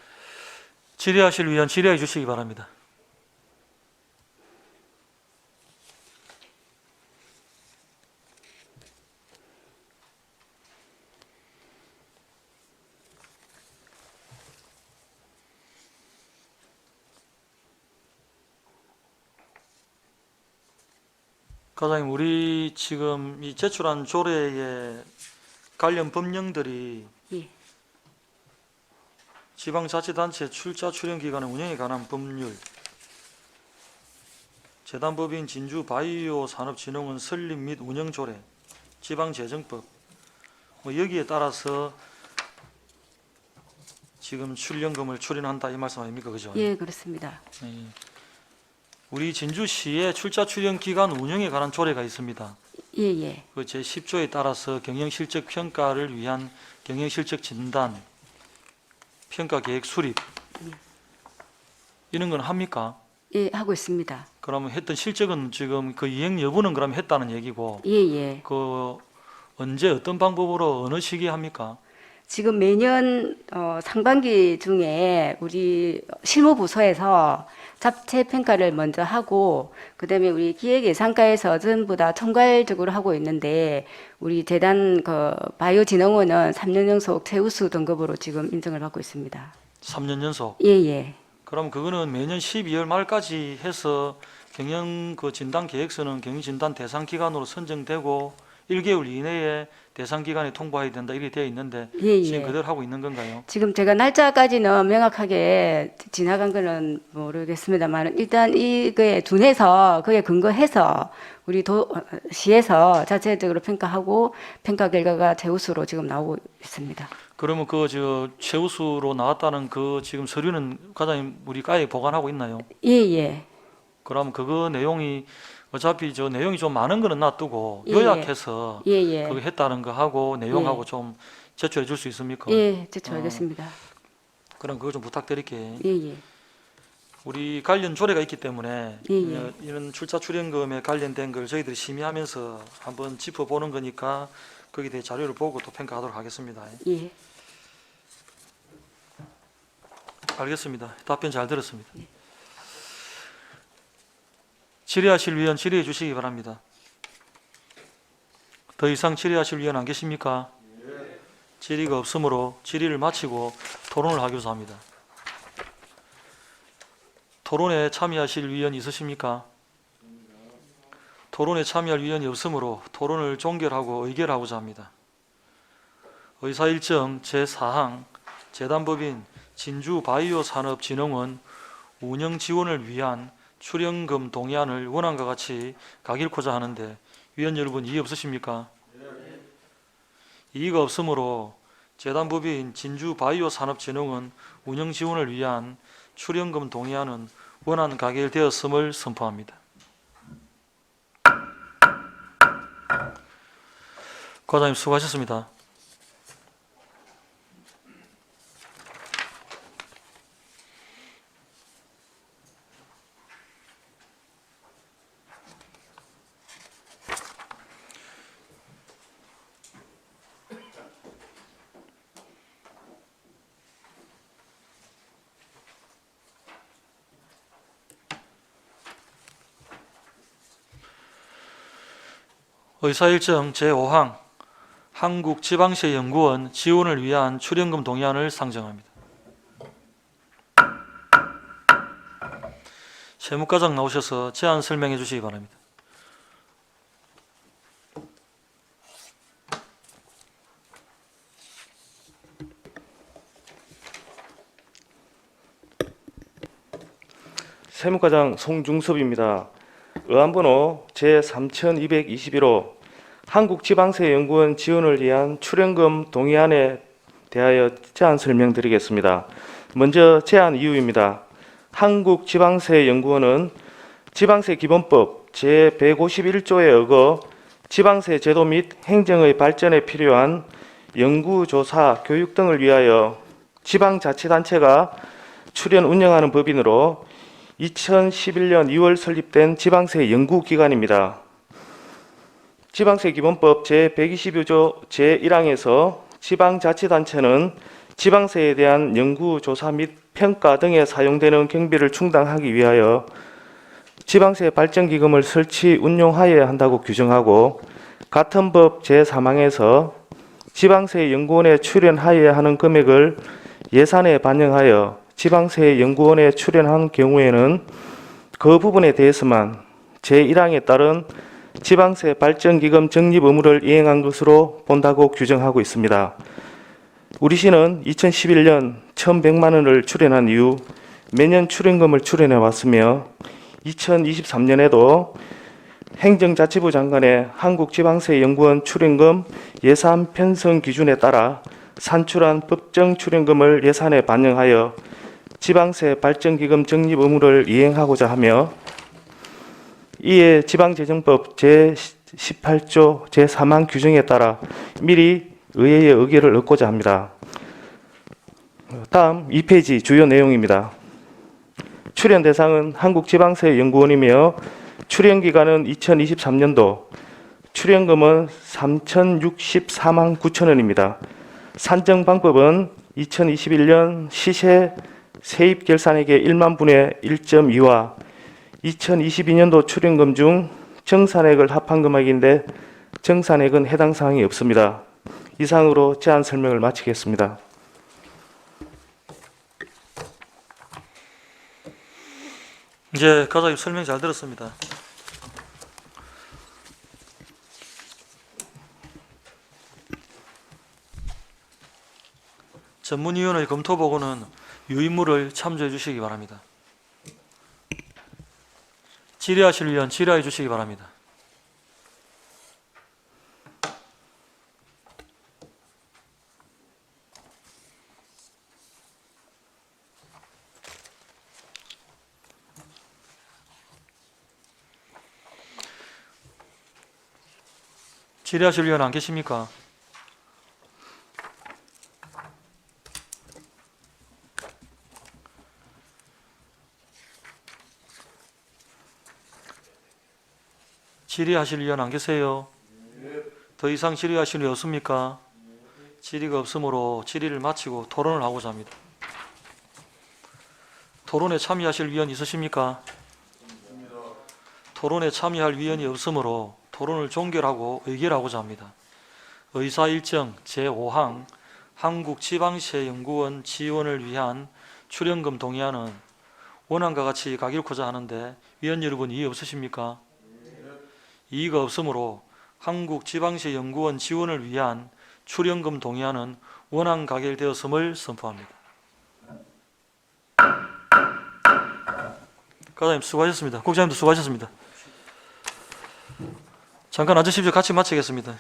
질의하실 위원 질의해 주시기 바랍니다. 과장님, 우리 지금 이 제출한 조례에 관련 법령들이 예. 지방자치단체 출자 출연 기관 운영에 관한 법률, 재단법인 진주 바이오 산업진흥원 설립 및 운영 조례, 지방재정법, 뭐 여기에 따라서 지금 출연금을 출연한다 이 말씀 아닙니까, 그죠? 예, 그렇습니다. 예. 우리 진주시에 출자 출연 기관 운영에 관한 조례가 있습니다. 예, 예. 그 제10조에 따라서 경영실적 평가를 위한 경영실적 진단, 평가 계획 수립 이런 건 합니까? 예, 하고 있습니다. 그러면 했던 실적은 지금 그 이행 여부는 그럼 했다는 얘기고 예, 예. 그 언제 어떤 방법으로 어느 시기에 합니까? 지금 매년 상반기 중에 우리 실무부서에서 잡채 평가를 먼저 하고 그다음에 우리 기획예산과에서 전부 다 총괄적으로 하고 있는데 우리 재단 그 바이오진흥원은 3년 연속 최우수 등급으로 지금 인정을 받고 있습니다. 3년 연속. 예, 예. 그럼 그거는 매년 12월 말까지 해서 경영 그 진단 계획서는 경영 진단 대상 기관으로 선정되고 1개월 이내에 대상 기관에 통보해야 된다 이렇게 되어 있는데 예, 지금 예. 그대로 하고 있는 건가요? 지금 제가 날짜까지는 명확하게 지나간 거는 모르겠습니다만 일단 이거에 둔해서 그에 근거해서 우리 도시에서 자체적으로 평가하고 평가 결과가 최우수로 지금 나오고 있습니다. 그러면 그 저 최우수로 나왔다는 그 지금 서류는 과장님 우리 과에 보관하고 있나요? 예, 예. 그럼 그거 내용이 어차피 저 내용이 좀 많은 거는 놔두고 예, 요약해서 예, 예. 그거 했다는 거 하고 내용하고 예. 좀 제출해 줄 수 있습니까? 예, 제출하겠습니다. 그럼 그거 좀 부탁드릴게요. 예, 예. 우리 관련 조례가 있기 때문에 예, 예. 이런 출자 출연금에 관련된 걸 저희들이 심의하면서 한번 짚어보는 거니까 거기에 대해 자료를 보고 또 평가하도록 하겠습니다. 예. 알겠습니다. 답변 잘 들었습니다. 질의하실 위원 질의해 주시기 바랍니다. 더 이상 질의하실 위원 안 계십니까? 질의가 없으므로 질의를 마치고 토론을 하기로 합니다. 토론에 참여하실 위원 있으십니까? 토론에 참여할 위원이 없으므로 토론을 종결하고 의결하고자 합니다. 의사일정 제4항 재단법인 진주바이오산업진흥원 운영 지원을 위한 출연금 동의안을 원안과 같이 가길코자 하는데 위원 여러분 이의 없으십니까? 이의가 없으므로 재단법인 진주바이오산업진흥원 운영 지원을 위한 출연금 동의안은 원안 가결되었음을 선포합니다. 과장님 수고하셨습니다. 의사일정 제5항 한국지방세연구원 지원을 위한 출연금 동의안을 상정합니다. 세무과장 나오셔서 제안 설명해 주시기 바랍니다. 세무과장 송중섭입니다. 의안번호 제3221호 한국지방세연구원 지원을 위한 출연금 동의안에 대하여 제안 설명드리겠습니다. 먼저 제안 이유입니다. 한국지방세연구원은 지방세기본법 제151조에 어거 지방세 제도 및 행정의 발전에 필요한 연구조사, 교육 등을 위하여 지방자치단체가 출연 운영하는 법인으로 2011년 2월 설립된 지방세 연구기관입니다. 지방세기본법 제122조 제1항에서 지방자치단체는 지방세에 대한 연구조사 및 평가 등에 사용되는 경비를 충당하기 위하여 지방세 발전기금을 설치 운용하여야 한다고 규정하고 같은 법 제3항에서 지방세 연구원에 출연하여야 하는 금액을 예산에 반영하여 지방세 연구원에 출연한 경우에는 그 부분에 대해서만 제1항에 따른 지방세 발전기금 적립 의무를 이행한 것으로 본다고 규정하고 있습니다. 우리 시는 2011년 1,100만 원을 출연한 이후 매년 출연금을 출연해 왔으며 2023년에도 행정자치부 장관의 한국지방세연구원 출연금 예산 편성 기준에 따라 산출한 법정 출연금을 예산에 반영하여 지방세 발전기금 적립 의무를 이행하고자 하며 이에 지방재정법 제18조 제3항 규정에 따라 미리 의회의 의결을 얻고자 합니다. 다음 2페이지 주요 내용입니다. 출연 대상은 한국지방세연구원이며 출연 기간은 2023년도, 출연금은 3,064만 9천 원입니다. 산정 방법은 2021년 시세 세입 결산액의 1만 분의 1.2와 2022년도 출연금 중 정산액을 합한 금액인데 정산액은 해당 사항이 없습니다. 이상으로 제안 설명을 마치겠습니다. 이제 과장님 설명 잘 들었습니다. 전문위원회 검토 보고는 유인물을 참조해 주시기 바랍니다. 질의하실 위원 질의해 주시기 바랍니다. 질의하실 위원 안 계십니까? 질의하실 위원 안 계세요? 더 이상 질의하실 위원 없습니까? 질의가 없으므로 질의를 마치고 토론을 하고자 합니다. 토론에 참여하실 위원 있으십니까? 토론에 참여할 위원이 없으므로 토론을 종결하고 의결하고자 합니다. 의사 일정 제5항 한국지방세연구원 지원을 위한 출연금 동의안은 원안과 같이 가결코자 하는데 위원 여러분 이의 없으십니까? 이의가 없으므로 한국지방세연구원 지원을 위한 출연금 동의안은 원안 가결되었음을 선포합니다. 과장님 수고하셨습니다. 국장님도 수고하셨습니다. 잠깐 앉으십시오. 같이 마치겠습니다.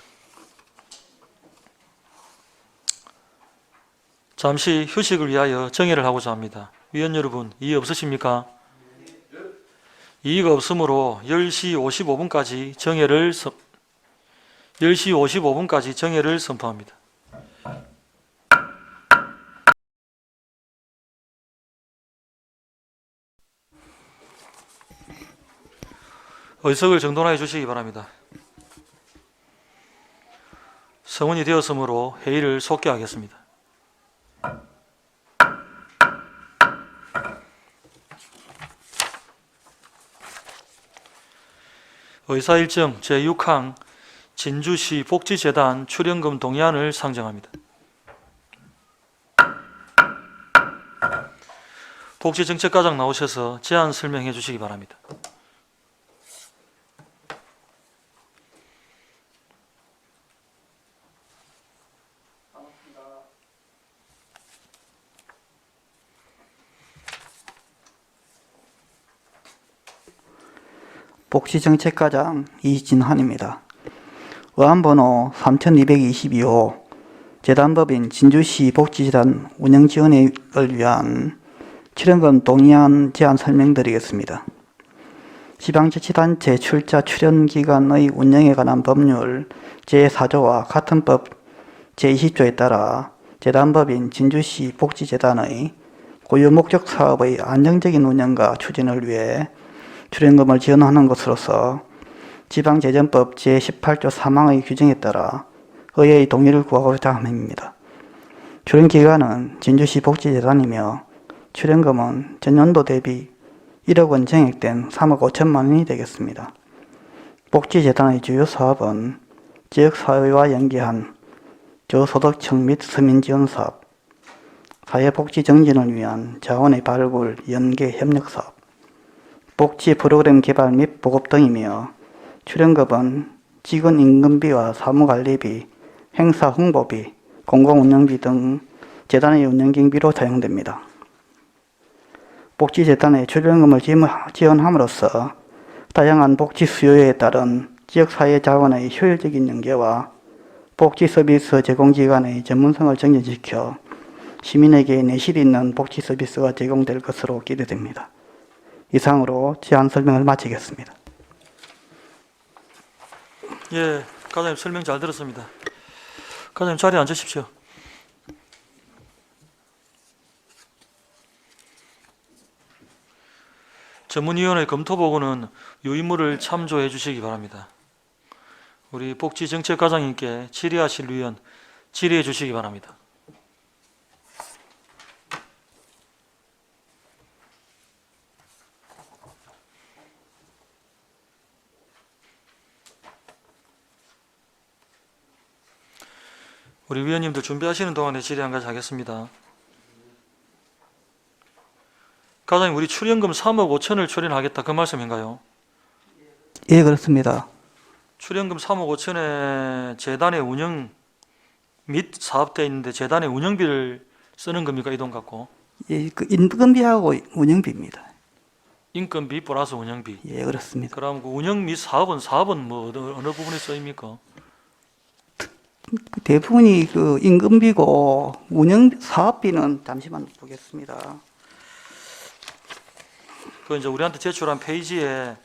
잠시 휴식을 위하여 정회를 하고자 합니다. 위원 여러분 이의 없으십니까? 이의가 없으므로 10시 55분까지 정회를 선포합니다. 의석을 정돈하여 주시기 바랍니다. 성원이 되었으므로 회의를 속개하겠습니다. 의사일정 제6항 진주시 복지재단 출연금 동의안을 상정합니다. 복지정책과장 나오셔서 제안 설명해 주시기 바랍니다. 복지정책과장 이진환입니다. 의안번호 3222호 재단법인 진주시 복지재단 운영지원을 위한 출연금 동의안 제안 설명드리겠습니다. 지방자치단체 출자 출연기관의 운영에 관한 법률 제4조와 같은 법 제20조에 따라 재단법인 진주시 복지재단의 고유 목적 사업의 안정적인 운영과 추진을 위해 출연금을 지원하는 것으로서 지방재정법 제18조 3항의 규정에 따라 의회의 동의를 구하고자 함입니다. 출연기간은 진주시 복지재단이며 출연금은 전년도 대비 1억 원 증액된 3억 5천만 원이 되겠습니다. 복지재단의 주요 사업은 지역사회와 연계한 저소득층 및 서민지원사업, 사회복지 정진을 위한 자원의 발굴, 연계, 협력사업, 복지 프로그램 개발 및 보급 등이며 출연금은 직원 임금비와 사무관리비, 행사 홍보비, 공공운영비 등 재단의 운영경비로 사용됩니다. 복지재단에 출연금을 지원함으로써 다양한 복지 수요에 따른 지역사회 자원의 효율적인 연계와 복지 서비스 제공기관의 전문성을 정립시켜 시민에게 내실 있는 복지 서비스가 제공될 것으로 기대됩니다. 이상으로 제안 설명을 마치겠습니다. 예, 과장님 설명 잘 들었습니다. 과장님 자리에 앉으십시오. 전문위원회 검토보고는 유인물을 참조해 주시기 바랍니다. 우리 복지정책과장님께 질의하실 위원 질의해 주시기 바랍니다. 우리 위원님들 준비하시는 동안에 질의 한 가지 하겠습니다. 과장님, 우리 출연금 3억 5천을 출연하겠다 그 말씀인가요? 예, 그렇습니다. 출연금 3억 5천에 재단의 운영 및 사업대 있는데 재단의 운영비를 쓰는 겁니까? 이 돈 갖고? 예, 그 임금비하고 운영비입니다. 인건비 플러스 운영비. 예, 그렇습니다. 그럼 그 운영 및 사업은 뭐 어느 부분에 쓰입니까? 대부분이 그 임금비고 운영 사업비는 잠시만 보겠습니다. 그 이제 우리한테 제출한 페이지에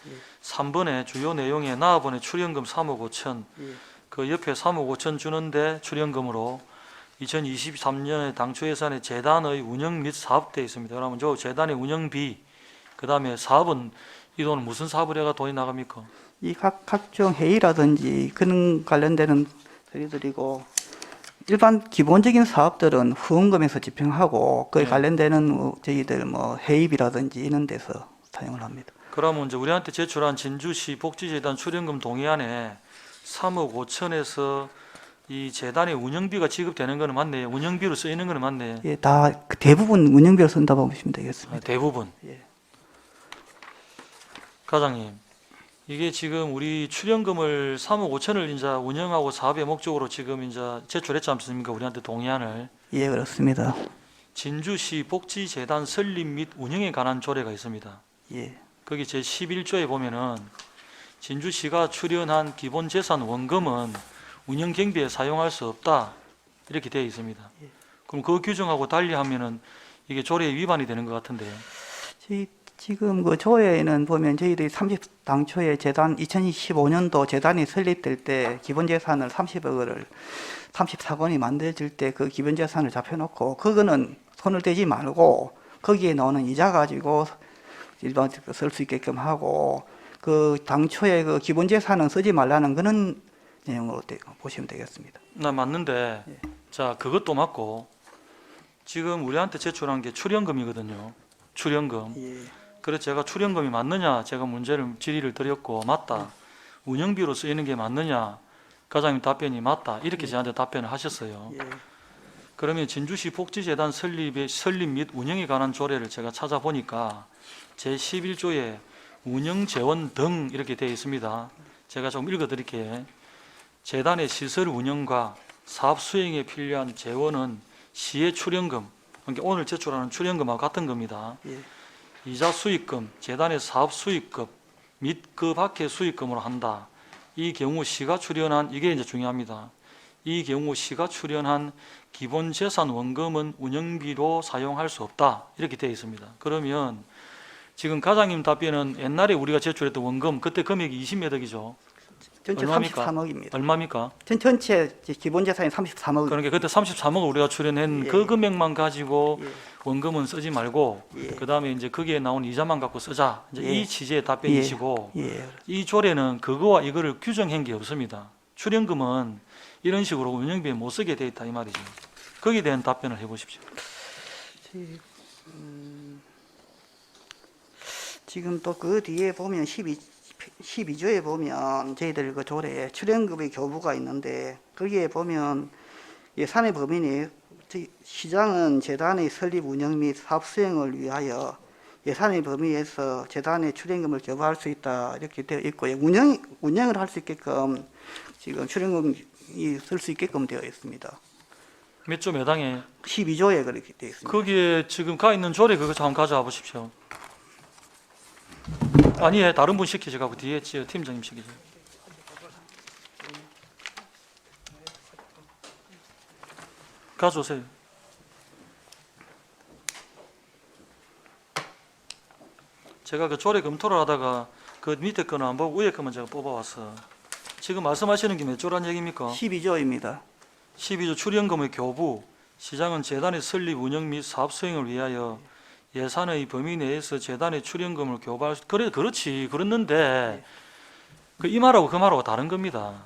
3번에 주요 내용에 나아번에 출연금 3억 5천 그 옆에 3억 5천 주는데 출연금으로 2023년에 당초 예산에 재단의 운영 및 사업대에 있습니다. 그러면 저 재단의 운영비 그 다음에 사업은 이 돈은 무슨 사업을 해가 돈이 나갑니까? 이 각종 회의라든지 그런 관련되는 드리고 일반 기본적인 사업들은 후원금에서 집행하고 그에 네. 관련되는 저희들 뭐 회의비라든지 이런 데서 사용을 합니다. 그러면 이제 우리한테 제출한 진주시 복지재단 출연금 동의안에 3억 5천에서 이 재단의 운영비가 지급되는 거는 맞네요. 운영비로 쓰이는 거는 맞네요. 예, 다 대부분 운영비로 쓴다고 보시면 되겠습니다. 대부분. 예. 과장님, 이게 지금 우리 출연금을 3억 5천을 이제 운영하고 사업의 목적으로 지금 이제 제출했지 않습니까? 우리한테 동의안을. 예, 그렇습니다. 진주시 복지재단 설립 및 운영에 관한 조례가 있습니다. 예, 거기 제11조에 보면은 진주시가 출연한 기본재산 원금은 운영 경비에 사용할 수 없다 이렇게 되어 있습니다. 그럼 그 규정하고 달리 하면은 이게 조례 위반이 되는 것 같은데요. 지금 그 조회에는 보면 저희들이 당초에 재단 2015년도 재단이 설립될 때 기본 재산을 30억을 34건이 만들어질 때 그 기본 재산을 잡혀놓고 그거는 손을 대지 말고 거기에 나오는 이자 가지고 일반 쓸 수 있게끔 하고 그 당초에 그 기본 재산은 쓰지 말라는 그런 내용으로 보시면 되겠습니다. 나 맞는데 자 그것도 맞고 지금 우리한테 제출한 게 출연금이거든요. 출연금. 예. 그래서 제가 출연금이 맞느냐 제가 질의를 드렸고 맞다. 운영비로 쓰이는 게 맞느냐 과장님 답변이 맞다. 이렇게 저한테 답변을 하셨어요. 예. 그러면 진주시 복지재단 설립 및 운영에 관한 조례를 제가 찾아보니까 제11조에 운영재원 등 이렇게 되어 있습니다. 제가 좀 읽어드릴게요. 재단의 시설 운영과 사업 수행에 필요한 재원은 시의 출연금, 그러니까 오늘 제출하는 출연금하고 같은 겁니다. 예. 이자 수익금, 재단의 사업 수익금 및 그 밖의 수익금으로 한다. 이 경우 시가 출연한, 이게 이제 중요합니다. 이 경우 시가 출연한 기본 재산 원금은 운영비로 사용할 수 없다. 이렇게 되어 있습니다. 그러면 지금 과장님 답변은 옛날에 우리가 제출했던 원금, 그때 금액이 20몇 억이죠. 전체 얼마입니까? 33억입니다. 얼마입니까? 전체 기본 재산이 33억. 그러니까 그때 33억을 우리가 출연한 예. 그 금액만 가지고 예. 원금은 쓰지 말고 예. 그 다음에 이제 거기에 나온 이자만 갖고 쓰자. 이제 예. 이 취지의 답변이시고 예. 이 조례는 그거와 이거를 규정한 게 없습니다. 출연금은 이런 식으로 운영비에 못 쓰게 돼 있다 이 말이죠. 거기에 대한 답변을 해보십시오. 지금 또 그 뒤에 보면 12조에 보면 저희들 그 조례에 출연금의 교부가 있는데 거기에 보면 예산의 범위니 시장은 재단의 설립 운영 및 사업 수행을 위하여 예산의 범위에서 재단의 출연금을 교부할 수 있다 이렇게 되어 있고요. 운영을 할 수 있게끔 지금 출연금이 쓸 수 있게끔 되어 있습니다. 몇 조 몇 항에 12조에 그렇게 되어 있습니다. 거기에 지금 가 있는 조례 그거 한번 가져와 보십시오. 아니 다른 분 시키지 가고 뒤에 팀장님 시키지. 가져오세요. 제가 그 조례 검토를 하다가 그 밑에 거는 안 보고 위에 거만 제가 뽑아왔어. 지금 말씀하시는 게 몇 조란 얘기입니까? 12조입니다. 12조 출연금의 교부, 시장은 재단의 설립, 운영 및 사업 수행을 위하여 예산의 범위 내에서 재단의 출연금을 교부할 수, 그렇지. 그랬는데 그 이 말하고 그 말하고 다른 겁니다.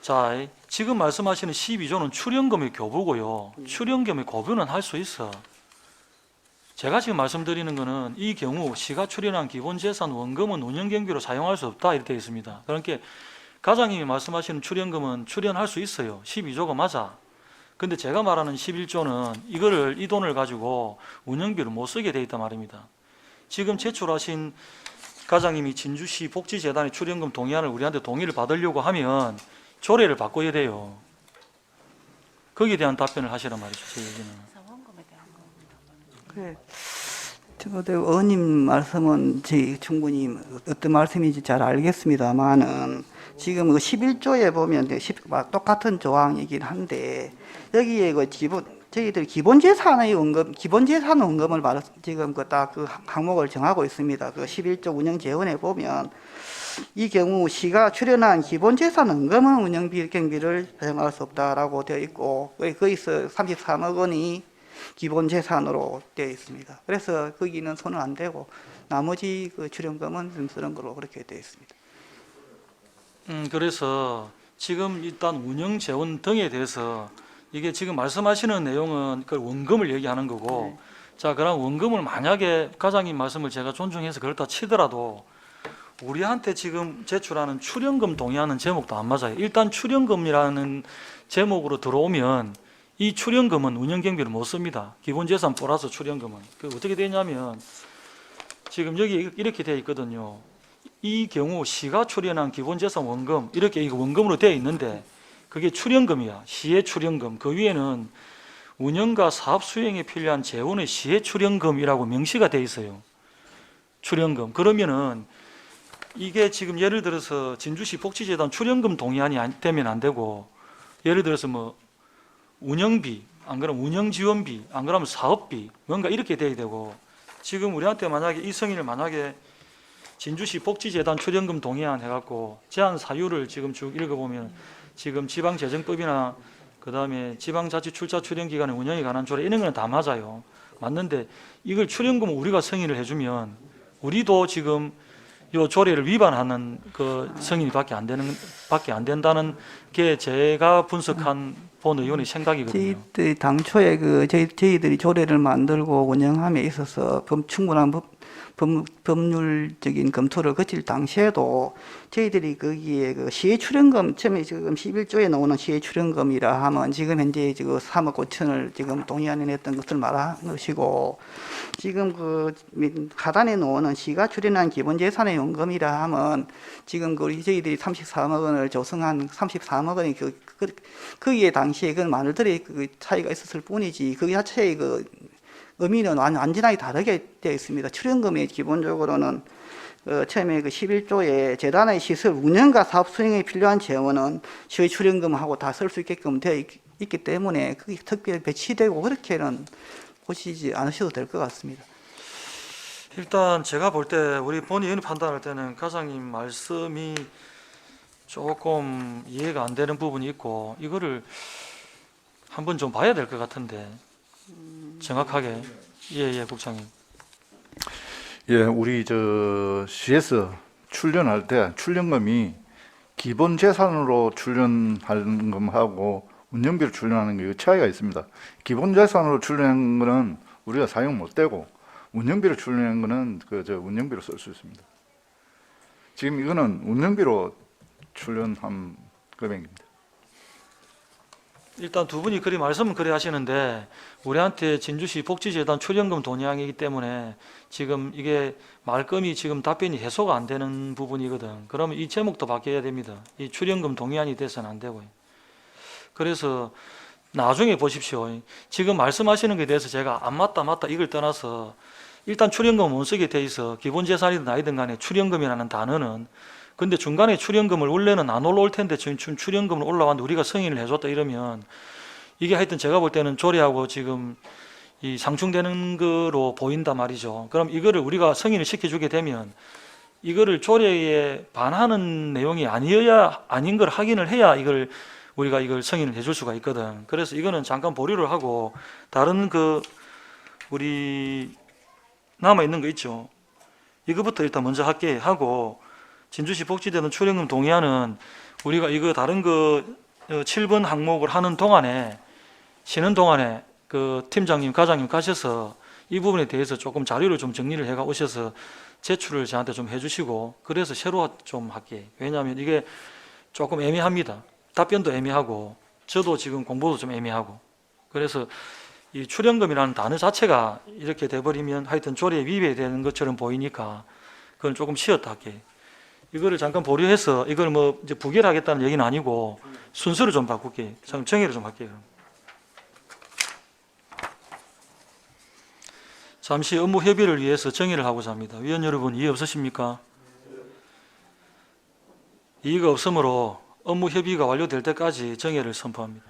자, 지금 말씀하시는 12조는 출연금의 교부고요. 출연금의 교부는 할 수 있어. 제가 지금 말씀드리는 거는 이 경우 시가 출연한 기본재산 원금은 운영경비로 사용할 수 없다 이렇게 되어 있습니다. 그러니까 가장님이 말씀하시는 출연금은 출연할 수 있어요. 12조가 맞아. 근데 제가 말하는 11조는 이 돈을 가지고 운영비를 못 쓰게 돼 있단 말입니다. 지금 제출하신 가장님이 진주시 복지재단의 출연금 동의안을 우리한테 동의를 받으려고 하면 조례를 바꿔야 돼요. 거기에 대한 답변을 하시란 말이죠. 제 얘기는. 그래. 저도 의원님 말씀은 충분히 어떤 말씀인지 잘 알겠습니다만은 지금 그 11조에 보면 똑같은 조항이긴 한데 여기에 그 저희들 기본재산의 원금, 기본재산 원금을 지금 그 항목을 정하고 있습니다. 그 11조 운영재원에 보면 이 경우 시가 출연한 기본재산 원금은 운영비 경비를 사용할 수 없다라고 되어 있고 거기서 33억 원이 기본재산으로 되어 있습니다. 그래서 거기는 손을 안 대고 나머지 그 출연금은 좀 쓰는 걸로 그렇게 되어 있습니다. 그래서 지금 일단 운영재원 등에 대해서 이게 지금 말씀하시는 내용은 그 원금을 얘기하는 거고, 자, 그럼 원금을 만약에 가장님 말씀을 제가 존중해서 그렇다 치더라도 우리한테 지금 제출하는 출연금 동의하는 제목도 안 맞아요. 일단 출연금이라는 제목으로 들어오면 이 출연금은 운영경비를 못 씁니다. 기본재산 플러스 출연금은. 그 어떻게 되냐면 지금 여기 이렇게 되어 있거든요. 이 경우 시가 출연한 기본재산 원금, 이렇게 이거 원금으로 되어 있는데 그게 출연금이야. 시의 출연금. 그 위에는 운영과 사업 수행에 필요한 재원의 시의 출연금이라고 명시가 되어 있어요. 출연금. 그러면은 이게 지금 예를 들어서 진주시 복지재단 출연금 동의안이 되면 안 되고, 예를 들어서 뭐 운영비, 안 그러면 운영지원비, 안 그러면 사업비, 뭔가 이렇게 돼야 되고, 지금 우리한테 만약에 이 승인을 만약에 진주시 복지재단 출연금 동의안 해갖고 제한 사유를 지금 쭉 읽어보면 지금 지방재정법이나 그 다음에 지방자치 출자 출연기관의 운영에 관한 조례 이런 거는 다 맞아요. 맞는데 이걸 출연금을 우리가 승인을 해주면 우리도 지금 이 조례를 위반하는 그 승인이 밖에 안 된다는 게 제가 분석한 본 의원의 생각이거든요. 저희들이 당초에 저희들이 조례를 만들고 운영함에 있어서 충분한 법률적인 검토를 거칠 당시에도 저희들이 거기에 그 시의 출연금, 처음에 지금 11조에 나오는 시의 출연금이라 하면 지금 현재 지금 3억 5천을 지금 동의안에 냈던 것을 말한 것이고, 지금 그 하단에 나오는 시가 출연한 기본재산의 원금이라 하면 지금 저희들이 33억 원을 조성한 33억 원이 거기에 당시에 그 마늘들의 그 차이가 있었을 뿐이지 그 자체의 그 의미는 완전히 다르게 되어 있습니다. 출연금이 기본적으로는 처음에 그 11조에 재단의 시설 운영과 사업 수행에 필요한 재원은 시의 출연금하고 다 쓸 수 있게끔 되어 있기 때문에 그게 특별히 배치되고 그렇게는 보시지 않으셔도 될 것 같습니다. 일단 제가 볼 때 우리 본 의원이 판단할 때는 가장님 말씀이 조금 이해가 안 되는 부분이 있고 이거를 한번 좀 봐야 될 것 같은데 정확하게. 예, 국장님. 예, 우리 시에서 출연할 때 출연금이 기본 재산으로 출연하는 것하고 운영비로 출연하는 게 차이가 있습니다. 기본 재산으로 출연하는 거는 우리가 사용 못 되고 운영비로 출연하는 거는 운영비로 쓸 수 있습니다. 지금 이거는 운영비로 출연한 금액입니다. 일단 두 분이 그리 말씀은 그래 하시는데 우리한테 진주시 복지재단 출연금 동의안이기 때문에 지금 이게 말끔히 지금 답변이 해소가 안 되는 부분이거든. 그러면 이 제목도 바뀌어야 됩니다. 이 출연금 동의안이 돼서는 안 되고요. 그래서 나중에 보십시오. 지금 말씀하시는 것에 대해서 제가 안 맞다 맞다 이걸 떠나서 일단 출연금 못 쓰게 돼 있어. 기본재산이든 아니든 간에 출연금이라는 단어는, 근데 중간에 출연금을 원래는 안 올라올 텐데 지금 출연금을 올라왔는데 우리가 승인을 해줬다 이러면 이게 하여튼 제가 볼 때는 조례하고 지금 이 상충되는 거로 보인단 말이죠. 그럼 이거를 우리가 승인을 시켜주게 되면 이거를 조례에 반하는 내용이 아닌 걸 확인을 해야 우리가 이걸 승인을 해줄 수가 있거든. 그래서 이거는 잠깐 보류를 하고 다른 우리 남아 있는 거 있죠. 이거부터 일단 먼저 할게 하고, 진주시 복지재단 출연금 동의안은 우리가 이거 다른 7번 항목을 하는 동안에 쉬는 동안에 그 팀장님, 과장님 가셔서 이 부분에 대해서 조금 자료를 좀 정리를 해가 오셔서 제출을 저한테 좀 해주시고, 그래서 새로 좀 할게. 왜냐하면 이게 조금 애매합니다. 답변도 애매하고 저도 지금 공부도 좀 애매하고, 그래서 이 출연금이라는 단어 자체가 이렇게 돼버리면 하여튼 조례에 위배되는 것처럼 보이니까 그건 조금 쉬었다 할게. 이거를 잠깐 보류해서 이걸 뭐 이제 부결하겠다는 얘기는 아니고 순서를 좀 바꿀게. 정리를 좀 할게요. 잠시 업무 협의를 위해서 정의를 하고자 합니다. 위원 여러분, 이해 없으십니까? 이의가 없으므로 업무 협의가 완료될 때까지 정의를 선포합니다.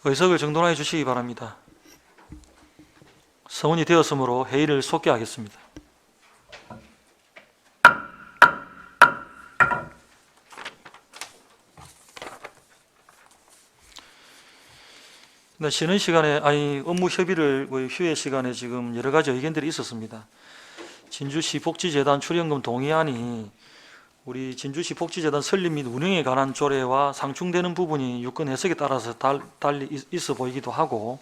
의석을 정돈해 주시기 바랍니다. 성원이 되었으므로 회의를 속개하겠습니다. 쉬는 시간에, 업무 협의를 휴회 시간에 지금 여러 가지 의견들이 있었습니다. 진주시 복지재단 출연금 동의안이 우리 진주시 복지재단 설립 및 운영에 관한 조례와 상충되는 부분이 유권 해석에 따라서 달리 있어 보이기도 하고,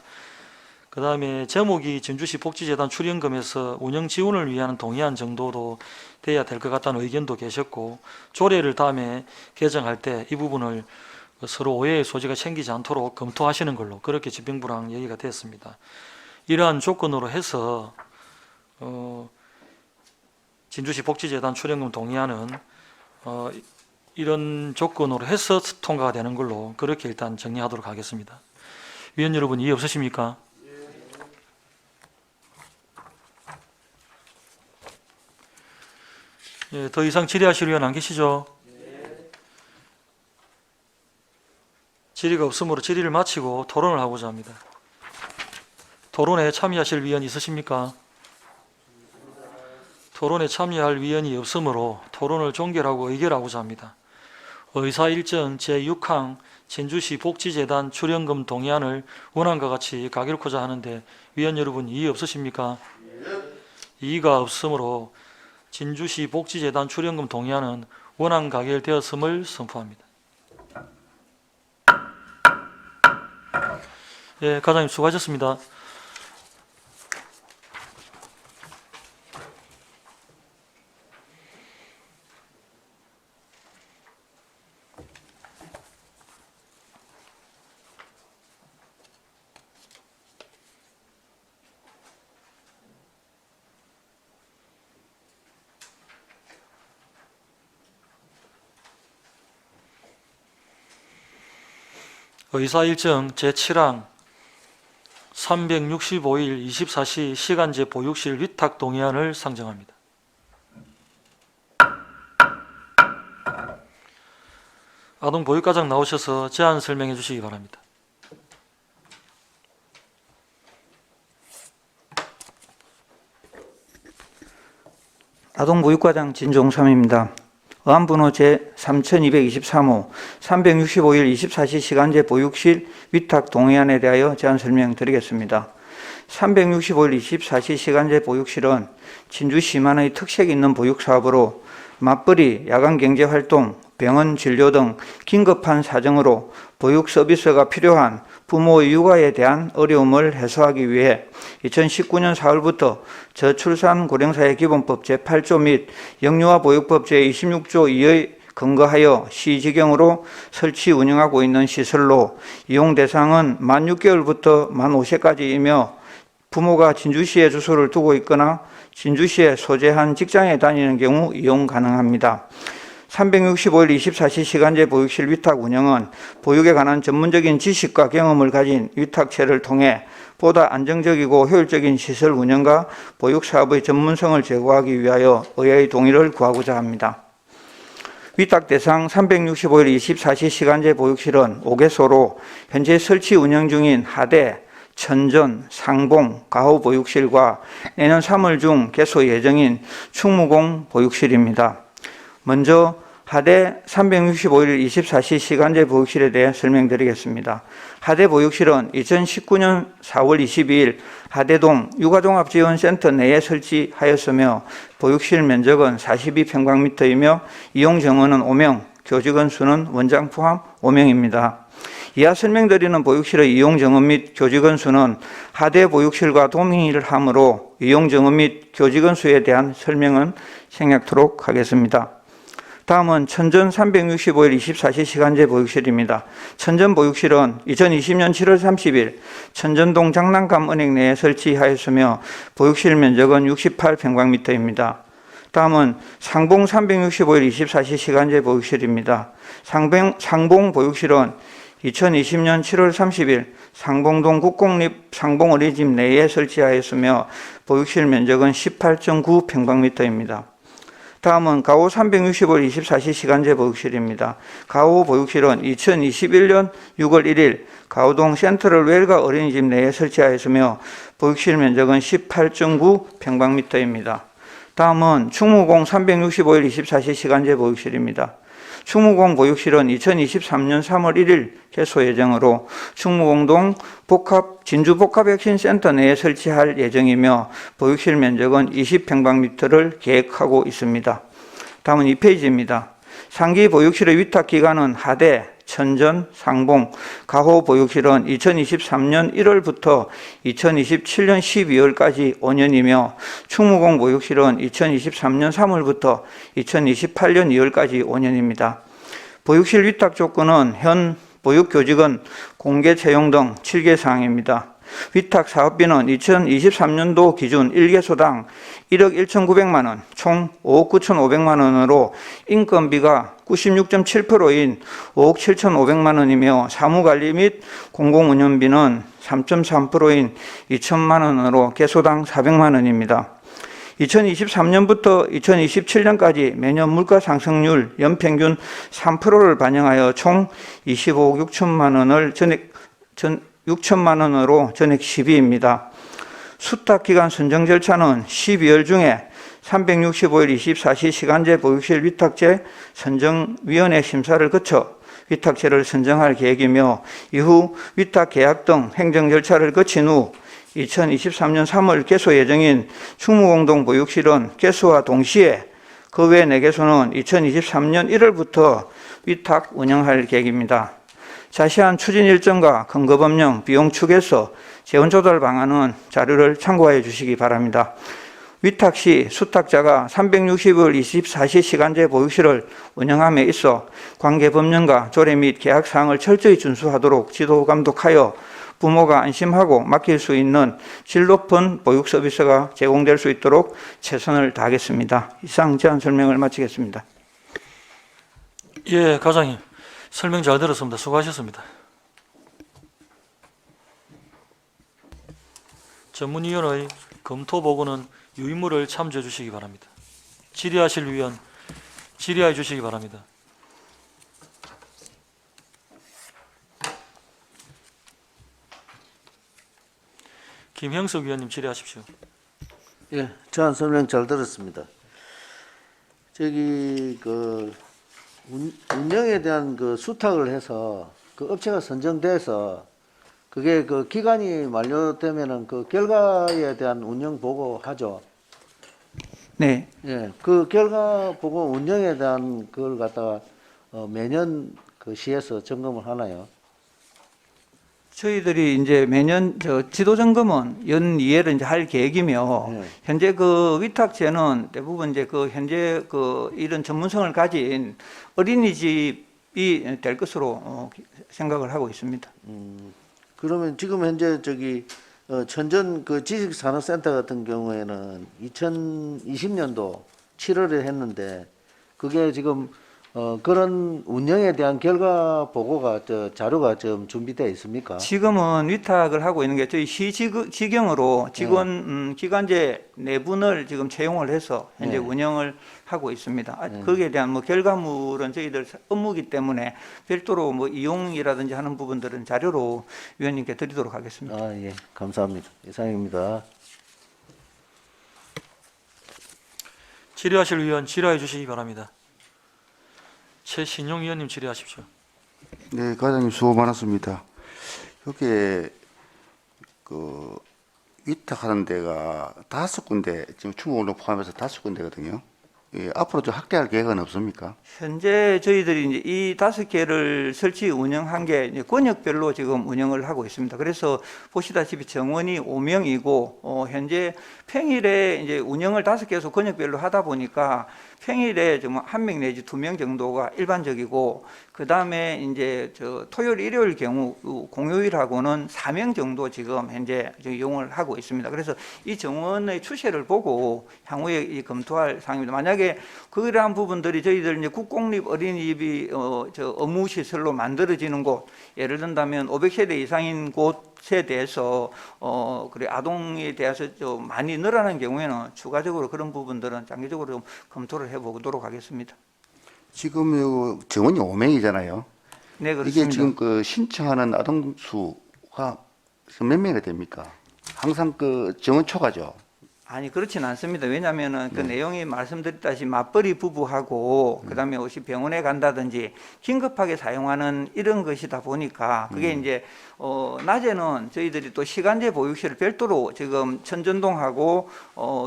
그 다음에 제목이 진주시 복지재단 출연금에서 운영 지원을 위한 동의안 정도도 돼야 될 것 같다는 의견도 계셨고, 조례를 다음에 개정할 때 이 부분을 서로 오해의 소지가 생기지 않도록 검토하시는 걸로 그렇게 집행부랑 얘기가 됐습니다. 이러한 조건으로 해서 진주시 복지재단 출연금 동의안은 이런 조건으로 해서 통과가 되는 걸로 그렇게 일단 정리하도록 하겠습니다. 위원 여러분, 이해 없으십니까? 예, 더 이상 질의하실 위원 안 계시죠? 질의가 없으므로 질의를 마치고 토론을 하고자 합니다. 토론에 참여하실 위원 있으십니까? 토론에 참여할 위원이 없으므로 토론을 종결하고 의결하고자 합니다. 의사일정 제6항 진주시 복지재단 출연금 동의안을 원안과 같이 가결코자 하는데 위원 여러분, 이의 없으십니까? 이의가 없으므로 진주시 복지재단 출연금 동의안은 원안 가결되었음을 선포합니다. 예, 과장님 수고하셨습니다. 의사일정 제7항 365일 24시 시간제 보육실 위탁 동의안을 상정합니다. 아동보육과장 나오셔서 제안 설명해 주시기 바랍니다. 아동보육과장 진종삼입니다. 의안번호 제3223호 365일 24시 시간제 보육실 위탁 동의안에 대하여 제안 설명드리겠습니다. 365일 24시 시간제 보육실은 진주시만의 특색 있는 보육사업으로 맞벌이, 야간경제활동, 병원 진료 등 긴급한 사정으로 보육 서비스가 필요한 부모의 육아에 대한 어려움을 해소하기 위해 2019년 4월부터 저출산 고령사회 기본법 제8조 및 영유아 보육법 제26조 2의 근거하여 시지경으로 설치 운영하고 있는 시설로 이용 대상은 만 6개월부터 만 5세까지이며 부모가 진주시에 주소를 두고 있거나 진주시에 소재한 직장에 다니는 경우 이용 가능합니다. 365일 24시 시간제 보육실 위탁 운영은 보육에 관한 전문적인 지식과 경험을 가진 위탁체를 통해 보다 안정적이고 효율적인 시설 운영과 보육 사업의 전문성을 제고하기 위하여 의회의 동의를 구하고자 합니다. 위탁 대상 365일 24시 시간제 보육실은 5개소로 현재 설치 운영 중인 하대, 천전, 상봉, 가호 보육실과 내년 3월 중 개소 예정인 충무공 보육실입니다. 먼저 하대 365일 24시 시간제 보육실에 대해 설명드리겠습니다. 하대 보육실은 2019년 4월 22일 하대동 육아종합지원센터 내에 설치하였으며 보육실 면적은 42평방미터이며 이용 정원은 5명, 교직원 수는 원장 포함 5명입니다. 이하 설명드리는 보육실의 이용 정원 및 교직원 수는 하대 보육실과 동일하므로 이용 정원 및 교직원 수에 대한 설명은 생략토록 하겠습니다. 다음은 천전 365일 24시 시간제 보육실입니다. 천전 보육실은 2020년 7월 30일 천전동 장난감은행 내에 설치하였으며 보육실 면적은 68평방미터입니다. 다음은 상봉 365일 24시 시간제 보육실입니다. 상봉 보육실은 2020년 7월 30일 상봉동 국공립 상봉어린이집 내에 설치하였으며 보육실 면적은 18.9평방미터입니다. 다음은 가호 365일 24시 시간제 보육실입니다. 가호 보육실은 2021년 6월 1일 가호동 센트럴 웰가 어린이집 내에 설치하였으며 보육실 면적은 18.9평방미터입니다. 다음은 충무공 365일 24시 시간제 보육실입니다. 충무공 보육실은 2023년 3월 1일 개소 예정으로 충무공동 진주복합혁신센터 내에 설치할 예정이며 보육실 면적은 20평방미터를 계획하고 있습니다. 다음은 2페이지입니다. 상기 보육실의 위탁 기간은 하대, 천전, 상봉, 가호 보육실은 2023년 1월부터 2027년 12월까지 5년이며 충무공 보육실은 2023년 3월부터 2028년 2월까지 5년입니다. 보육실 위탁 조건은 현 보육교직원 공개 채용 등 7개 사항입니다. 위탁 사업비는 2023년도 기준 1개소당 1억 1,900만 원, 총 5억 9,500만 원으로 인건비가 96.7%인 5억 7,500만 원이며 사무관리 및 공공운영비는 3.3%인 2천만 원으로 개소당 400만 원입니다. 2023년부터 2027년까지 매년 물가 상승률 연평균 3%를 반영하여 총 25억 6천만 원을 6천만 원으로 전액 시비입니다. 수탁기간 선정 절차는 12월 중에 365일 24시 시간제 보육실 위탁제 선정위원회 심사를 거쳐 위탁제를 선정할 계획이며 이후 위탁 계약 등 행정 절차를 거친 후 2023년 3월 개소 예정인 충무공동 보육실은 개소와 동시에 그 외 4개소는 2023년 1월부터 위탁 운영할 계획입니다. 자세한 추진 일정과 근거 법령, 비용 추계서, 재원 조달 방안은 자료를 참고하여 주시기 바랍니다. 위탁 시 수탁자가 360일 24시 시간제 보육실을 운영함에 있어 관계 법령과 조례 및 계약 사항을 철저히 준수하도록 지도 감독하여 부모가 안심하고 맡길 수 있는 질 높은 보육 서비스가 제공될 수 있도록 최선을 다하겠습니다. 이상 제안 설명을 마치겠습니다. 예, 과장님. 설명 잘 들었습니다. 수고하셨습니다. 전문위원의 검토 보고는 유인물을 참조해 주시기 바랍니다. 질의하실 위원 질의해 주시기 바랍니다. 김형석 위원님 질의하십시오. 예, 제안 설명 잘 들었습니다. 운영에 대한 수탁을 해서 업체가 선정돼서 그게 그 기간이 만료되면은 그 결과에 대한 운영 보고 하죠. 네, 예, 그 결과 보고 운영에 대한 그걸 갖다가 매년 그 시에서 점검을 하나요? 저희들이 이제 매년 저 지도 점검은 연 2회를 이제 할 계획이며 네. 현재 그 위탁제는 대부분 이제 그 현재 그 이런 전문성을 가진 어린이집이 될 것으로 생각을 하고 있습니다. 그러면 지금 현재 저기 천전 그 지식산업센터 같은 경우에는 2020년도 7월에 했는데 그게 지금 그런 운영에 대한 결과 보고가 자료가 좀 준비되어 있습니까? 지금은 위탁을 하고 있는 게 저희 시지경으로 직원 기간제 4분을 지금 채용을 해서 현재 네. 운영을 하고 있습니다. 거기에 대한 뭐 결과물은 저희들 업무기 때문에 별도로 뭐 이용이라든지 하는 부분들은 자료로 위원님께 드리도록 하겠습니다. 아, 예, 감사합니다. 이상입니다. 질의하실 의원 질의해 주시기 바랍니다. 최신용 의원님 질의하십시오. 네, 과장님 수고 많았습니다. 여기에 그 위탁하는 데가 5군데, 지금 충북으로 포함해서 5군데거든요. 예, 앞으로 좀 확대할 계획은 없습니까? 현재 저희들이 이제 이 5개를 설치 운영한 게 이제 권역별로 지금 운영을 하고 있습니다. 그래서 보시다시피 정원이 5명이고 현재 평일에 이제 운영을 5개에서 권역별로 하다 보니까 평일에 좀 1명 내지 2명 정도가 일반적이고 그 다음에 이제 저 토요일, 일요일 경우 공휴일하고는 4명 정도 지금 현재 이용을 하고 있습니다. 그래서 이 정원의 추세를 보고 향후에 이 검토할 사항입니다. 만약에 그러한 부분들이 저희들 이제 국공립 어린이집이 저 업무 시설로 만들어지는 곳, 예를 든다면 500세대 이상인 곳에 대해서 그래 아동에 대해서 좀 많이 늘어나는 경우에는 추가적으로 그런 부분들은 장기적으로 좀 검토를 해보도록 하겠습니다. 지금 요 정원이 5명이잖아요. 네, 그렇습니다. 이게 지금 그 신청하는 아동 수가 몇 명이 됩니까? 항상 그 정원 초과죠. 아니 그렇지는 않습니다. 왜냐하면은 그 내용이 말씀드렸다시피 맞벌이 부부하고 그다음에 혹시 병원에 간다든지 긴급하게 사용하는 이런 것이다 보니까 그게 이제 낮에는 저희들이 또 시간제 보육실을 별도로 지금 천전동하고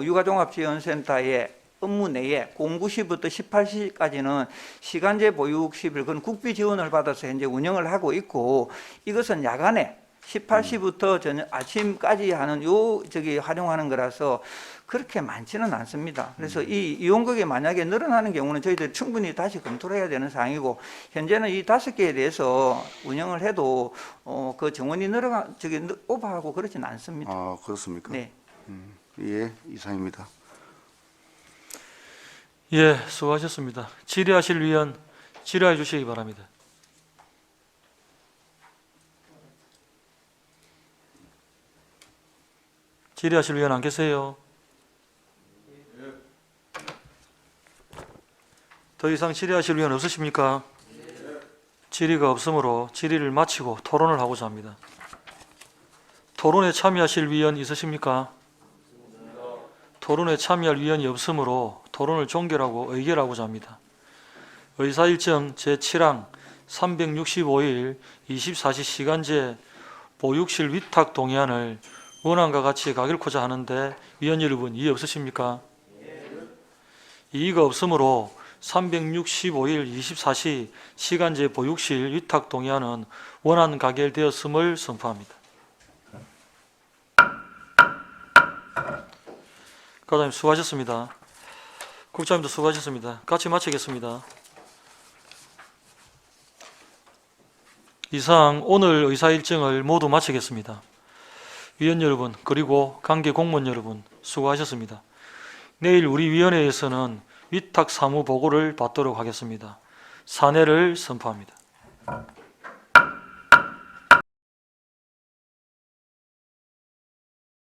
육아종합지원센터에 업무 내에 09시부터 18시까지는 시간제 보육실을 그건 국비 지원을 받아서 현재 운영을 하고 있고 이것은 야간에 18시부터 저녁 아침까지 하는 활용하는 거라서 그렇게 많지는 않습니다. 그래서 이 이용객이 만약에 늘어나는 경우는 저희들이 충분히 다시 검토를 해야 되는 사항이고 현재는 이 5개에 대해서 운영을 해도 그 정원이 오버하고 그렇지는 않습니다. 아, 그렇습니까? 네. 예, 이상입니다. 예, 수고하셨습니다. 질의하실 위원 질의해 주시기 바랍니다. 질의하실 위원 안 계세요? 더 이상 질의하실 위원 없으십니까? 질의가 없으므로 질의를 마치고 토론을 하고자 합니다. 토론에 참여하실 위원 있으십니까? 토론에 참여할 위원이 없으므로 토론을 종결하고 의결하고자 합니다. 의사일정 제7항 365일 24시 시간제 보육실 위탁 동의안을 원안과 같이 가결코자 하는데 위원 여러분 이의 없으십니까? 이의가 없으므로 365일 24시 시간제 보육실 위탁 동의안은 원안 가결되었음을 선포합니다. 과장님 수고하셨습니다. 국장님도 수고하셨습니다. 같이 마치겠습니다. 이상 오늘 의사일정을 모두 마치겠습니다. 위원 여러분 그리고 관계 공무원 여러분 수고하셨습니다. 내일 우리 위원회에서는 위탁 사무 보고를 받도록 하겠습니다. 사내를 선포합니다.